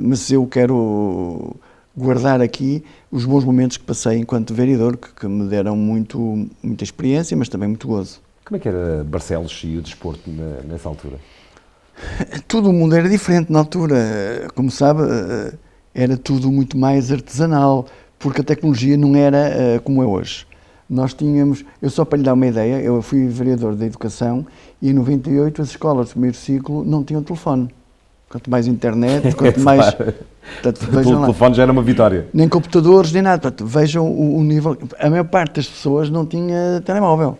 mas eu quero guardar aqui os bons momentos que passei enquanto vereador, que me deram muita experiência, mas também muito gozo. Como é que era Barcelos e o desporto nessa altura? Todo o mundo era diferente na altura. Como sabe, era tudo muito mais artesanal, porque a tecnologia não era como é hoje. Nós tínhamos, eu só para lhe dar uma ideia, eu fui vereador da Educação e em 98 as escolas do primeiro ciclo não tinham telefone. Quanto mais internet, quanto mais... Portanto, o telefone já era uma vitória. Nem computadores, nem nada. Portanto, vejam o nível... A maior parte das pessoas não tinha telemóvel.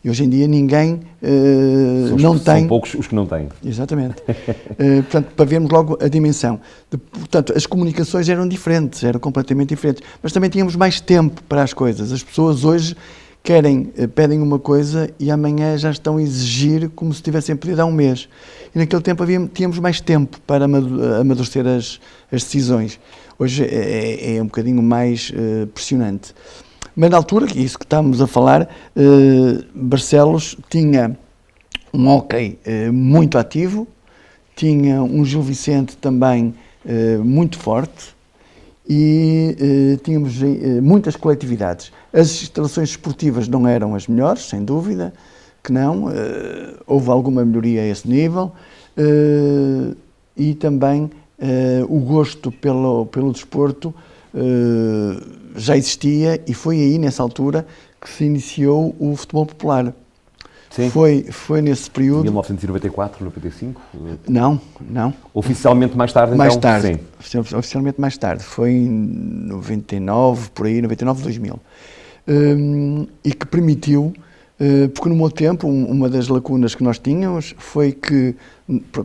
E hoje em dia ninguém não tem... São poucos os que não têm. Exatamente. Portanto, para vermos logo a dimensão. Portanto, as comunicações eram diferentes, eram completamente diferentes. Mas também tínhamos mais tempo para as coisas. As pessoas hoje pedem uma coisa e amanhã já estão a exigir como se tivessem pedido há um mês. E naquele tempo tínhamos mais tempo para amadurecer as decisões. Hoje é um bocadinho mais pressionante. Mas na altura, que é isso que estamos a falar, Barcelos tinha um hóquei muito ativo, tinha um Gil Vicente também muito forte e tínhamos muitas coletividades. As instalações esportivas não eram as melhores, sem dúvida, que não. Houve alguma melhoria a esse nível e também o gosto pelo desporto já existia e foi aí, nessa altura, que se iniciou o futebol popular. Sim. Foi nesse período... 1994, 95? Não. Oficialmente mais tarde, mais então? Tarde. Sim. Oficialmente mais tarde. Foi em 99, por aí, 99, 2000. E que permitiu, porque no meu tempo, uma das lacunas que nós tínhamos foi que,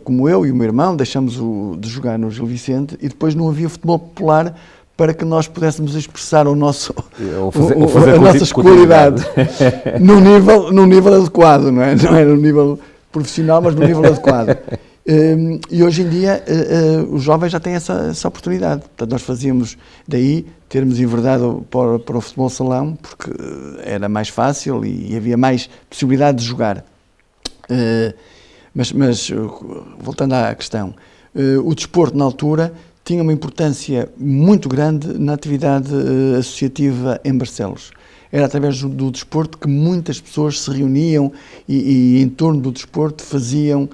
como eu e o meu irmão, deixamos de jogar no Gil Vicente e depois não havia futebol popular para que nós pudéssemos expressar a nossa escolaridade num nível adequado, não é? Não era no nível profissional, mas no nível adequado. E hoje em dia os jovens já têm essa oportunidade. Portanto, nós fazíamos daí termos enverdado para o futebol salão, porque era mais fácil e havia mais possibilidade de jogar. Mas voltando à questão, o desporto na altura tinha uma importância muito grande na atividade associativa em Barcelos. Era através do desporto que muitas pessoas se reuniam e em torno do desporto faziam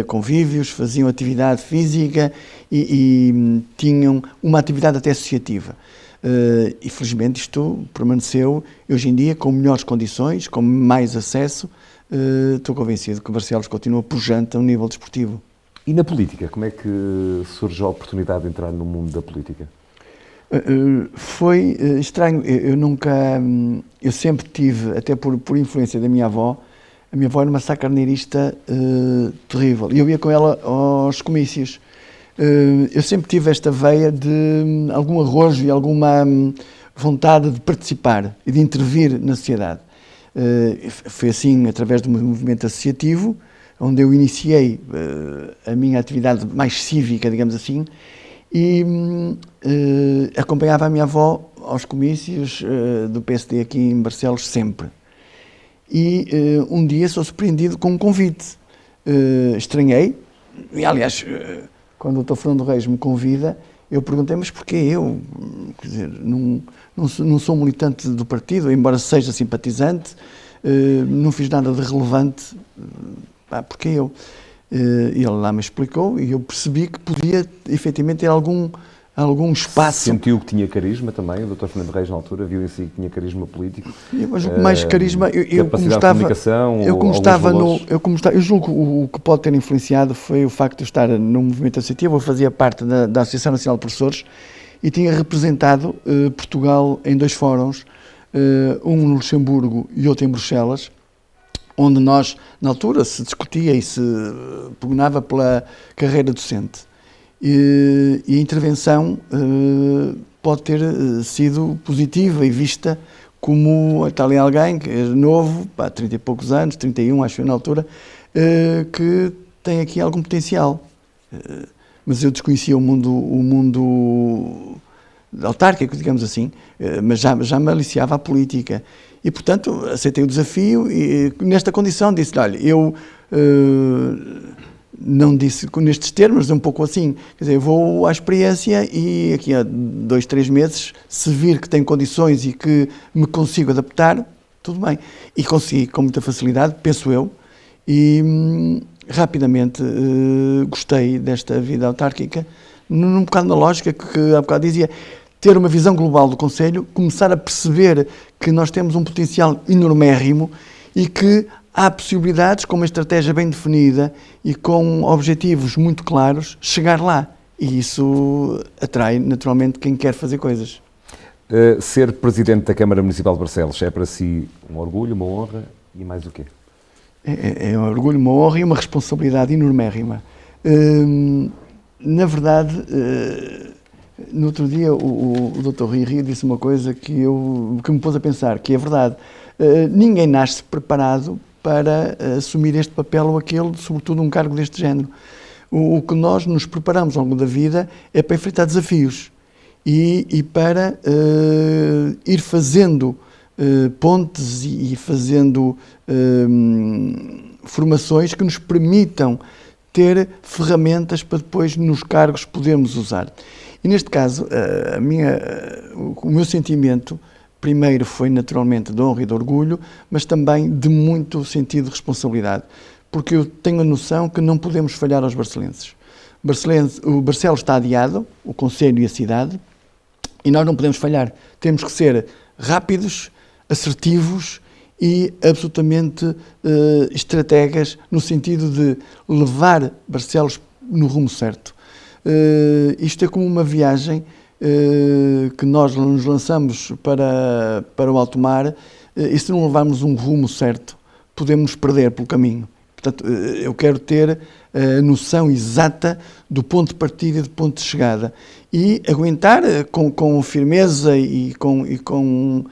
convívios, faziam atividade física e tinham uma atividade até associativa. E felizmente isto permaneceu, hoje em dia, com melhores condições, com mais acesso. Estou convencido que Barcelos continua pujante a um nível desportivo. E na política, como é que surge a oportunidade de entrar no mundo da política? Foi estranho. Eu sempre tive, até por influência da minha avó, a minha avó era uma sacarneirista terrível. E eu ia com ela aos comícios. Eu sempre tive esta veia de algum arrojo e alguma vontade de participar e de intervir na sociedade. Foi assim, através do movimento associativo, onde eu iniciei a minha atividade mais cívica, digamos assim, e acompanhava a minha avó aos comícios do PSD aqui em Barcelos sempre. E um dia sou surpreendido com um convite. Estranhei, e aliás, quando o Dr. Fernando Reis me convida, eu perguntei, mas porquê eu? Quer dizer, não sou militante do partido, embora seja simpatizante, não fiz nada de relevante. Porque eu? Ele lá me explicou e eu percebi que podia efetivamente ter algum espaço. Sentiu que tinha carisma também, o Dr. Fernando Reis na altura viu em si que tinha carisma político? Mas mais carisma, capacidade de comunicação, eu julgo que o que pode ter influenciado foi o facto de eu estar no movimento associativo. Eu fazia parte da Associação Nacional de Professores e tinha representado Portugal em 2 fóruns, um no Luxemburgo e outro em Bruxelas, onde nós, na altura, se discutia e se pugnava pela carreira docente. E a intervenção pode ter sido positiva e vista como está ali alguém que é novo, 30 e poucos anos, 31 acho eu na altura, que tem aqui algum potencial. Mas eu desconhecia o mundo autárquico, digamos assim, mas já me aliciava a política. E, portanto, aceitei o desafio e, nesta condição, disse-lhe, olha, eu não disse nestes termos, um pouco assim, quer dizer, eu vou à experiência e aqui a 2, 3 meses, se vir que tenho condições e que me consigo adaptar, tudo bem. E consegui com muita facilidade, penso eu, e rapidamente gostei desta vida autárquica, num bocado na lógica que há bocado dizia, ter uma visão global do Conselho, começar a perceber que nós temos um potencial enormérrimo e que há possibilidades, com uma estratégia bem definida e com objetivos muito claros, chegar lá. E isso atrai, naturalmente, quem quer fazer coisas. Ser Presidente da Câmara Municipal de Barcelos é para si um orgulho, uma honra e mais o quê? É um orgulho, uma honra e uma responsabilidade enormérrima. Na verdade, no outro dia o Dr. Rui Rio disse uma coisa que me pôs a pensar, que é verdade. ninguém nasce preparado para assumir este papel ou aquele, sobretudo um cargo deste género. O que nós nos preparamos ao longo da vida é para enfrentar desafios e para ir fazendo pontes e fazendo formações que nos permitam ter ferramentas para depois nos cargos podermos usar. E neste caso, o meu sentimento, primeiro foi naturalmente de honra e de orgulho, mas também de muito sentido de responsabilidade, porque eu tenho a noção que não podemos falhar aos barcelenses. O Barcelos está adiado, o concelho e a cidade, e nós não podemos falhar. Temos que ser rápidos, assertivos e absolutamente estrategas no sentido de levar Barcelos no rumo certo. Isto é como uma viagem que nós nos lançamos para o alto mar, e se não levarmos um rumo certo, podemos nos perder pelo caminho. Portanto, eu quero ter a noção exata do ponto de partida e do ponto de chegada e aguentar com firmeza e com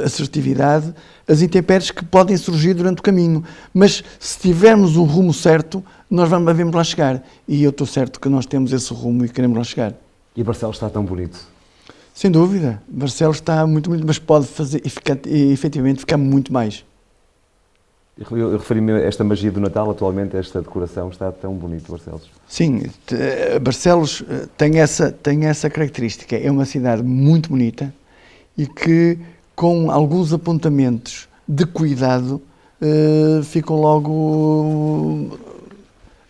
assertividade as intempéries que podem surgir durante o caminho. Mas se tivermos um rumo certo, nós vamos lá chegar. E eu estou certo que nós temos esse rumo e queremos lá chegar. E Barcelos está tão bonito? Sem dúvida. Barcelos está muito bonito, mas pode fazer efetivamente ficar muito mais. Eu referi-me a esta magia do Natal, atualmente esta decoração está tão bonito, Barcelos. Sim, Barcelos tem essa característica, é uma cidade muito bonita e que com alguns apontamentos de cuidado ficam logo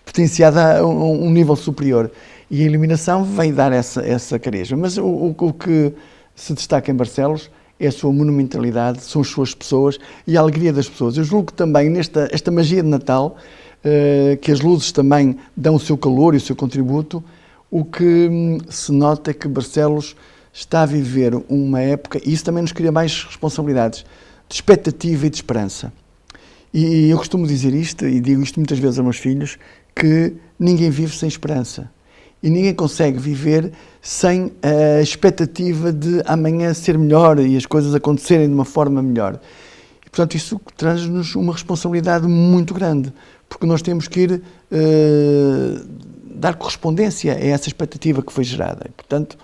potenciada a um nível superior e a iluminação vem dar essa careja. Mas o que se destaca em Barcelos é a sua monumentalidade, são as suas pessoas e a alegria das pessoas. Eu julgo que também esta magia de Natal, que as luzes também dão o seu calor e o seu contributo, o que se nota é que Barcelos está a viver uma época, e isso também nos cria mais responsabilidades, de expectativa e de esperança. E eu costumo dizer isto, e digo isto muitas vezes aos meus filhos, que ninguém vive sem esperança. E ninguém consegue viver sem a expectativa de amanhã ser melhor e as coisas acontecerem de uma forma melhor. E, portanto, isso traz-nos uma responsabilidade muito grande, porque nós temos que ir dar correspondência a essa expectativa que foi gerada. E, portanto,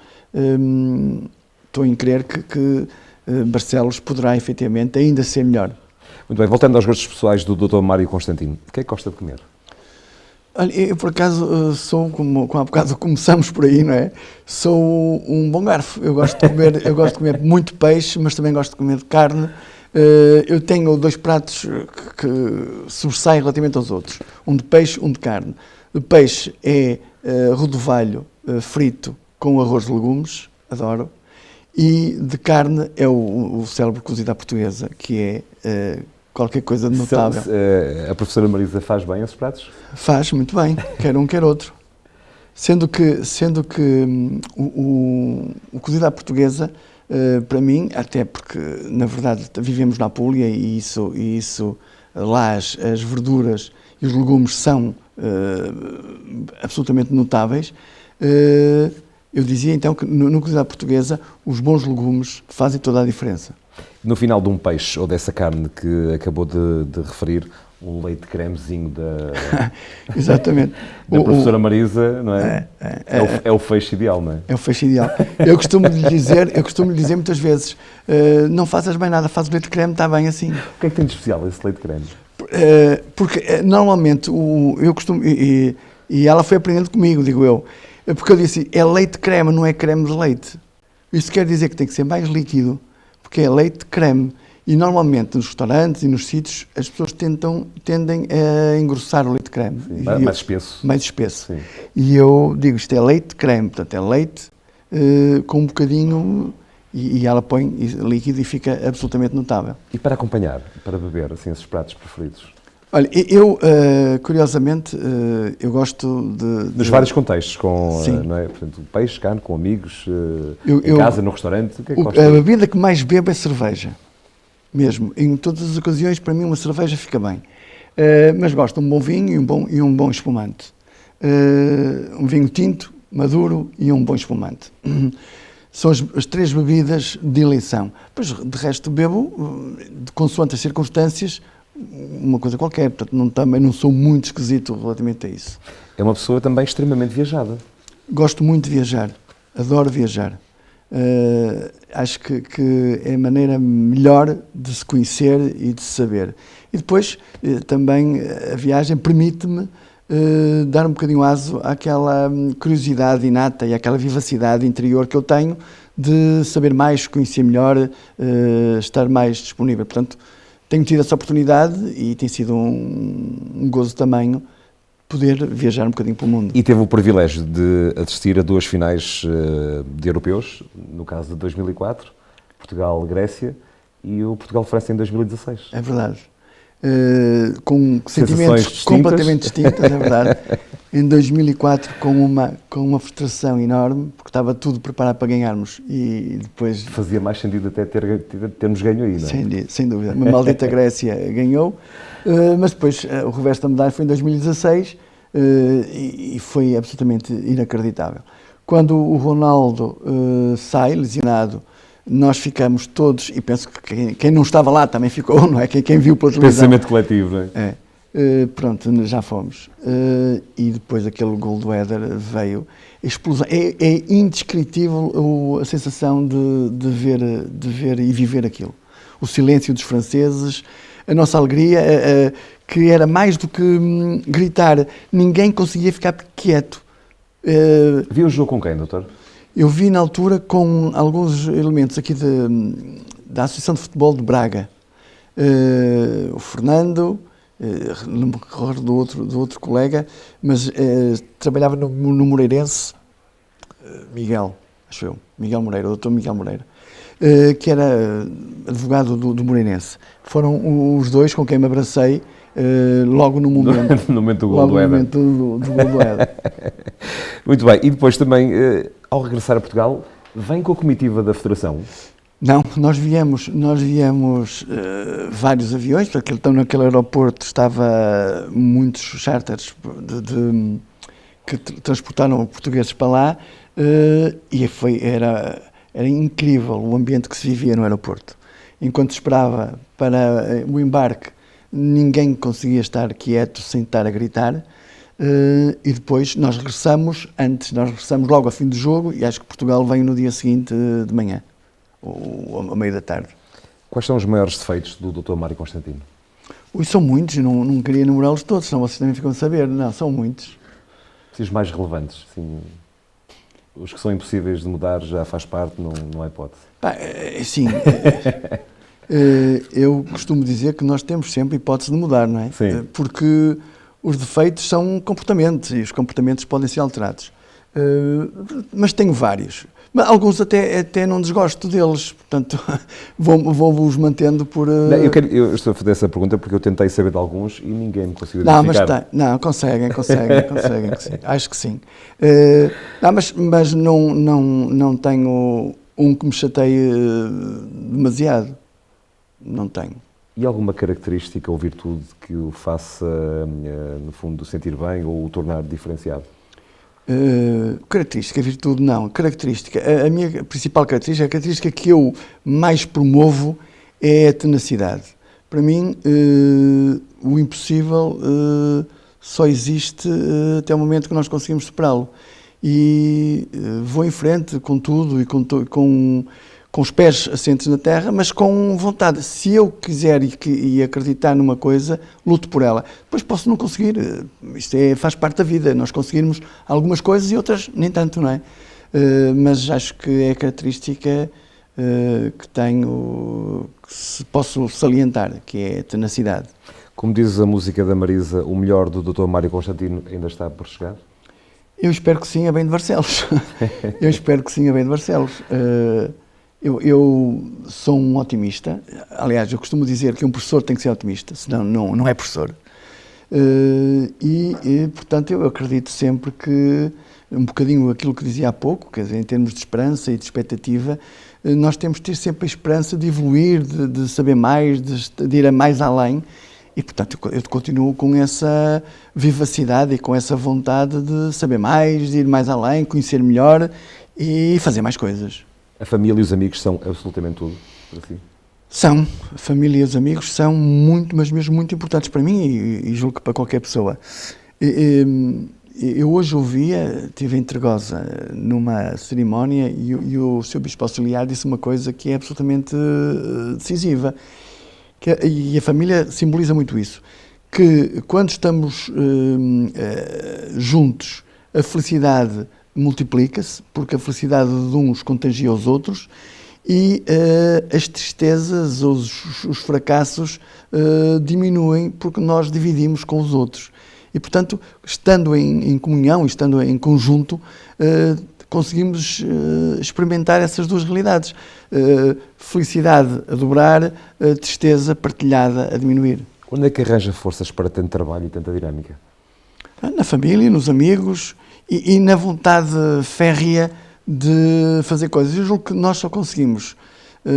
estou em crer que Barcelos poderá, efetivamente, ainda ser melhor. Muito bem, voltando aos gostos pessoais do Dr. Mário Constantino, o que é que gosta de comer? Olha, eu por acaso sou, como há bocado começamos por aí, não é? Sou um bom garfo. Eu gosto de comer muito peixe, mas também gosto de comer carne. Eu tenho 2 pratos que sobressaem relativamente aos outros. Um de peixe, um de carne. O peixe é rodovalho frito com arroz de legumes, adoro. E de carne é o célebre cozido à portuguesa, que é qualquer coisa de notável. A professora Marisa faz bem esses pratos? Faz, muito bem, quer um, quer outro. Sendo que o cozido à portuguesa, para mim, até porque, na verdade, vivemos na Apulia e isso lá as verduras e os legumes são absolutamente notáveis, eu dizia então que no cozido à portuguesa os bons legumes fazem toda a diferença. No final de um peixe ou dessa carne que acabou de referir, um leite cremezinho Exatamente. da professora Marisa, não é? É o feixe ideal, não é? É o feixe ideal. Eu costumo lhe dizer muitas vezes, não faças bem nada, faz o leite creme, está bem assim. O que é que tem de especial esse leite creme? Porque normalmente eu costumo, e ela foi aprendendo comigo, digo eu, porque eu disse, é leite creme, não é creme de leite. Isso quer dizer que tem que ser mais líquido, porque é leite creme. E normalmente nos restaurantes e nos sítios as pessoas tendem a engrossar o leite creme. Sim, mais espesso. Mais espesso. Sim. E eu digo, isto é leite creme, portanto é leite com um bocadinho, e ela põe líquido e fica absolutamente notável. E para acompanhar, para beber, assim, esses pratos preferidos? Olha, eu, curiosamente, eu gosto de... Nos vários contextos, com Sim. Não é? Portanto, peixe, carne, com amigos, em casa, no restaurante, o que é que gosta? A bebida que mais bebo é cerveja, mesmo. Em todas as ocasiões, para mim, uma cerveja fica bem. Mas gosto de um bom vinho e um bom espumante. Um vinho tinto, maduro e um bom espumante. São as 3 bebidas de eleição. Pois, de resto, bebo, consoante as circunstâncias, uma coisa qualquer. Portanto, também não sou muito esquisito relativamente a isso. É uma pessoa também extremamente viajada. Gosto muito de viajar. Adoro viajar. Acho que é a maneira melhor de se conhecer e de se saber. E depois, também, a viagem permite-me dar um bocadinho aso àquela curiosidade inata e àquela vivacidade interior que eu tenho de saber mais, conhecer melhor, estar mais disponível. Portanto, tenho tido essa oportunidade e tem sido um gozo tamanho poder viajar um bocadinho pelo mundo. E teve o privilégio de assistir a 2 finais de europeus, no caso de 2004, Portugal-Grécia e o Portugal-França em 2016. É verdade. Com sentimentos distintas. completamente distintos, é verdade. Em 2004 com uma frustração enorme, porque estava tudo preparado para ganharmos e depois... Fazia mais sentido até termos ganho aí, não é? Sem dúvida. Uma maldita Grécia ganhou, mas depois o reverso da medalha foi em 2016 e foi absolutamente inacreditável. Quando o Ronaldo sai lesionado, nós ficamos todos, e penso que quem não estava lá também ficou, não é? Quem viu pela televisão. Pensamento coletivo, não é? Pronto, já fomos. E depois aquele gol do Éder veio. Explosão. É indescritível a sensação de ver e viver aquilo. O silêncio dos franceses, a nossa alegria, que era mais do que gritar. Ninguém conseguia ficar quieto. Viu o jogo com quem, doutor? Eu vi na altura com alguns elementos aqui da Associação de Futebol de Braga. O Fernando, não me recordo do outro colega, mas trabalhava no Moreirense, Miguel Moreira, o doutor Miguel Moreira, que era advogado do Moreirense. Foram os 2 com quem me abracei logo no momento, no momento do gol do Éder. Do gol do Éder. Muito bem, e depois também, ao regressar a Portugal, vem com a comitiva da Federação? Não, nós viemos vários aviões, porque naquele aeroporto estava muitos charters que transportaram portugueses para lá e era incrível o ambiente que se vivia no aeroporto. Enquanto esperava para o embarque, ninguém conseguia estar quieto sem estar a gritar. E depois nós regressamos logo ao fim do jogo e acho que Portugal vem no dia seguinte de manhã, ou ao meio da tarde. Quais são os maiores defeitos do Dr. Mário Constantino? São muitos, não queria enumerá-los todos, senão vocês também ficam a saber. Não, são muitos. Os mais relevantes, sim. Os que são impossíveis de mudar já faz parte, não há hipótese. Sim. Eu costumo dizer que nós temos sempre hipótese de mudar, não é? Sim. Porque os defeitos são comportamentos e os comportamentos podem ser alterados. Mas tenho vários. Mas alguns até não desgosto deles, portanto vou-os mantendo por... Eu estou a fazer essa pergunta porque eu tentei saber de alguns e ninguém me conseguiu identificar. Conseguem, sim, acho que sim. Mas não tenho um que me chateie demasiado, não tenho. E alguma característica ou virtude que o faça, no fundo, sentir bem ou o tornar diferenciado? Característica, virtude não. Característica, a minha principal característica, a característica que eu mais promovo é a tenacidade. Para mim, o impossível só existe até o momento que nós conseguimos superá-lo. E vou em frente com tudo e com os pés assentes na terra, mas com vontade. Se eu quiser e acreditar numa coisa, luto por ela. Depois posso não conseguir. Isto faz parte da vida. Nós conseguirmos algumas coisas e outras nem tanto, não é? Mas acho que é a característica que tenho, que posso salientar, que é a tenacidade. Como diz a música da Marisa, o melhor do Dr. Mário Constantino ainda está por chegar? Eu espero que sim, a bem de Barcelos. Eu espero que sim, a bem de Barcelos. Eu sou um otimista. Aliás, eu costumo dizer que um professor tem que ser otimista, senão não é professor. Portanto, eu acredito sempre que, um bocadinho aquilo que dizia há pouco, quer dizer, em termos de esperança e de expectativa, nós temos de ter sempre a esperança de evoluir, de saber mais, de ir mais além. E, portanto, eu continuo com essa vivacidade e com essa vontade de saber mais, de ir mais além, conhecer melhor e fazer mais coisas. A família e os amigos são absolutamente tudo para si? São, a família e os amigos são muito, mas mesmo muito importantes para mim e julgo que para qualquer pessoa. Eu hoje estive em Tregosa numa cerimónia e o Sr. Bispo Auxiliar disse uma coisa que é absolutamente decisiva, e a família simboliza muito isso, que quando estamos juntos, a felicidade multiplica-se, porque a felicidade de uns contagia os outros, e as tristezas ou os fracassos diminuem porque nós dividimos com os outros. E, portanto, estando em comunhão, estando em conjunto, conseguimos experimentar essas duas realidades. Felicidade a dobrar, tristeza partilhada a diminuir. Quando é que arranja forças para tanto trabalho e tanta dinâmica? Na família, nos amigos e na vontade férrea de fazer coisas. Eu julgo que nós só conseguimos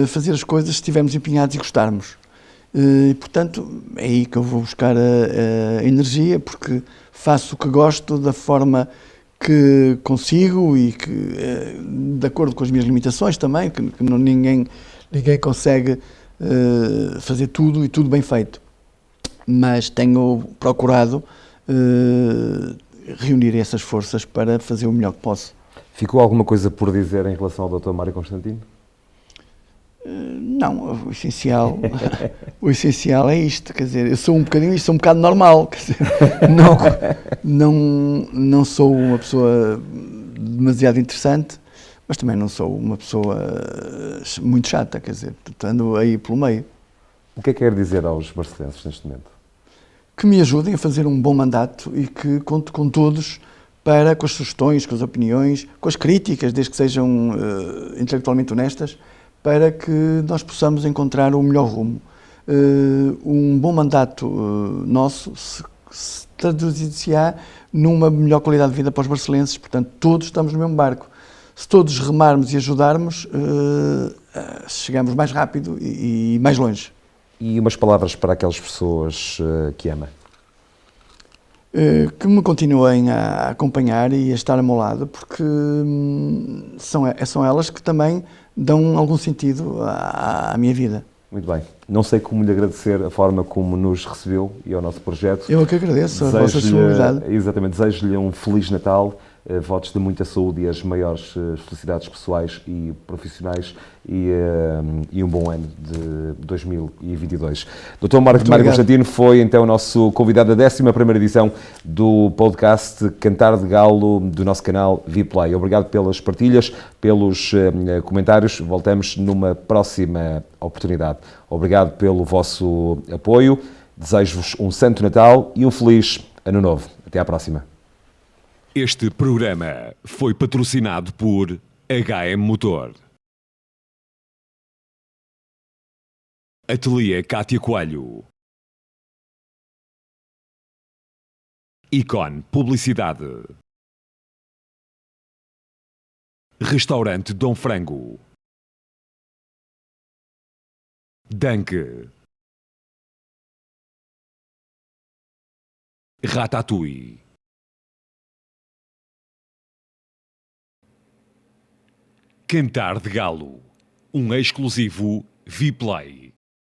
fazer as coisas se estivermos empenhados e gostarmos. E, portanto, é aí que eu vou buscar a energia, porque faço o que gosto da forma que consigo e que, de acordo com as minhas limitações também, que ninguém consegue fazer tudo e tudo bem feito. Mas tenho procurado reunir essas forças para fazer o melhor que posso. Ficou alguma coisa por dizer em relação ao Dr. Mário Constantino? Não, o essencial é isto, quer dizer, eu sou um bocado normal, quer dizer, não sou uma pessoa demasiado interessante, mas também não sou uma pessoa muito chata, quer dizer, ando aí pelo meio. O que é que quer dizer aos barcelenses neste momento? Que me ajudem a fazer um bom mandato e que conto com todos com as sugestões, com as opiniões, com as críticas, desde que sejam intelectualmente honestas, para que nós possamos encontrar o melhor rumo. Um bom mandato nosso se traduzir-se-á numa melhor qualidade de vida para os barcelenses, portanto, todos estamos no mesmo barco. Se todos remarmos e ajudarmos, chegamos mais rápido e mais longe. E umas palavras para aquelas pessoas que ama? Que me continuem a acompanhar e a estar ao meu lado, porque são elas que também dão algum sentido à minha vida. Muito bem. Não sei como lhe agradecer a forma como nos recebeu e ao nosso projeto. Eu que agradeço a vossa disponibilidade. Exatamente. Desejo-lhe um Feliz Natal, votos de muita saúde e as maiores felicidades pessoais e profissionais e um bom ano de 2022. Dr. Mário Constantino foi então o nosso convidado da 11ª edição do podcast Cantar de Galo do nosso canal Vplay. Obrigado pelas partilhas, pelos comentários. Voltamos numa próxima oportunidade. Obrigado pelo vosso apoio. Desejo-vos um Santo Natal e um Feliz Ano Novo. Até à próxima. Este programa foi patrocinado por HM Motor. Ateliê Cátia Coelho. Icon Publicidade. Restaurante Dom Frango. Danke. Ratatouille. Cantar de Galo, um exclusivo Vplay.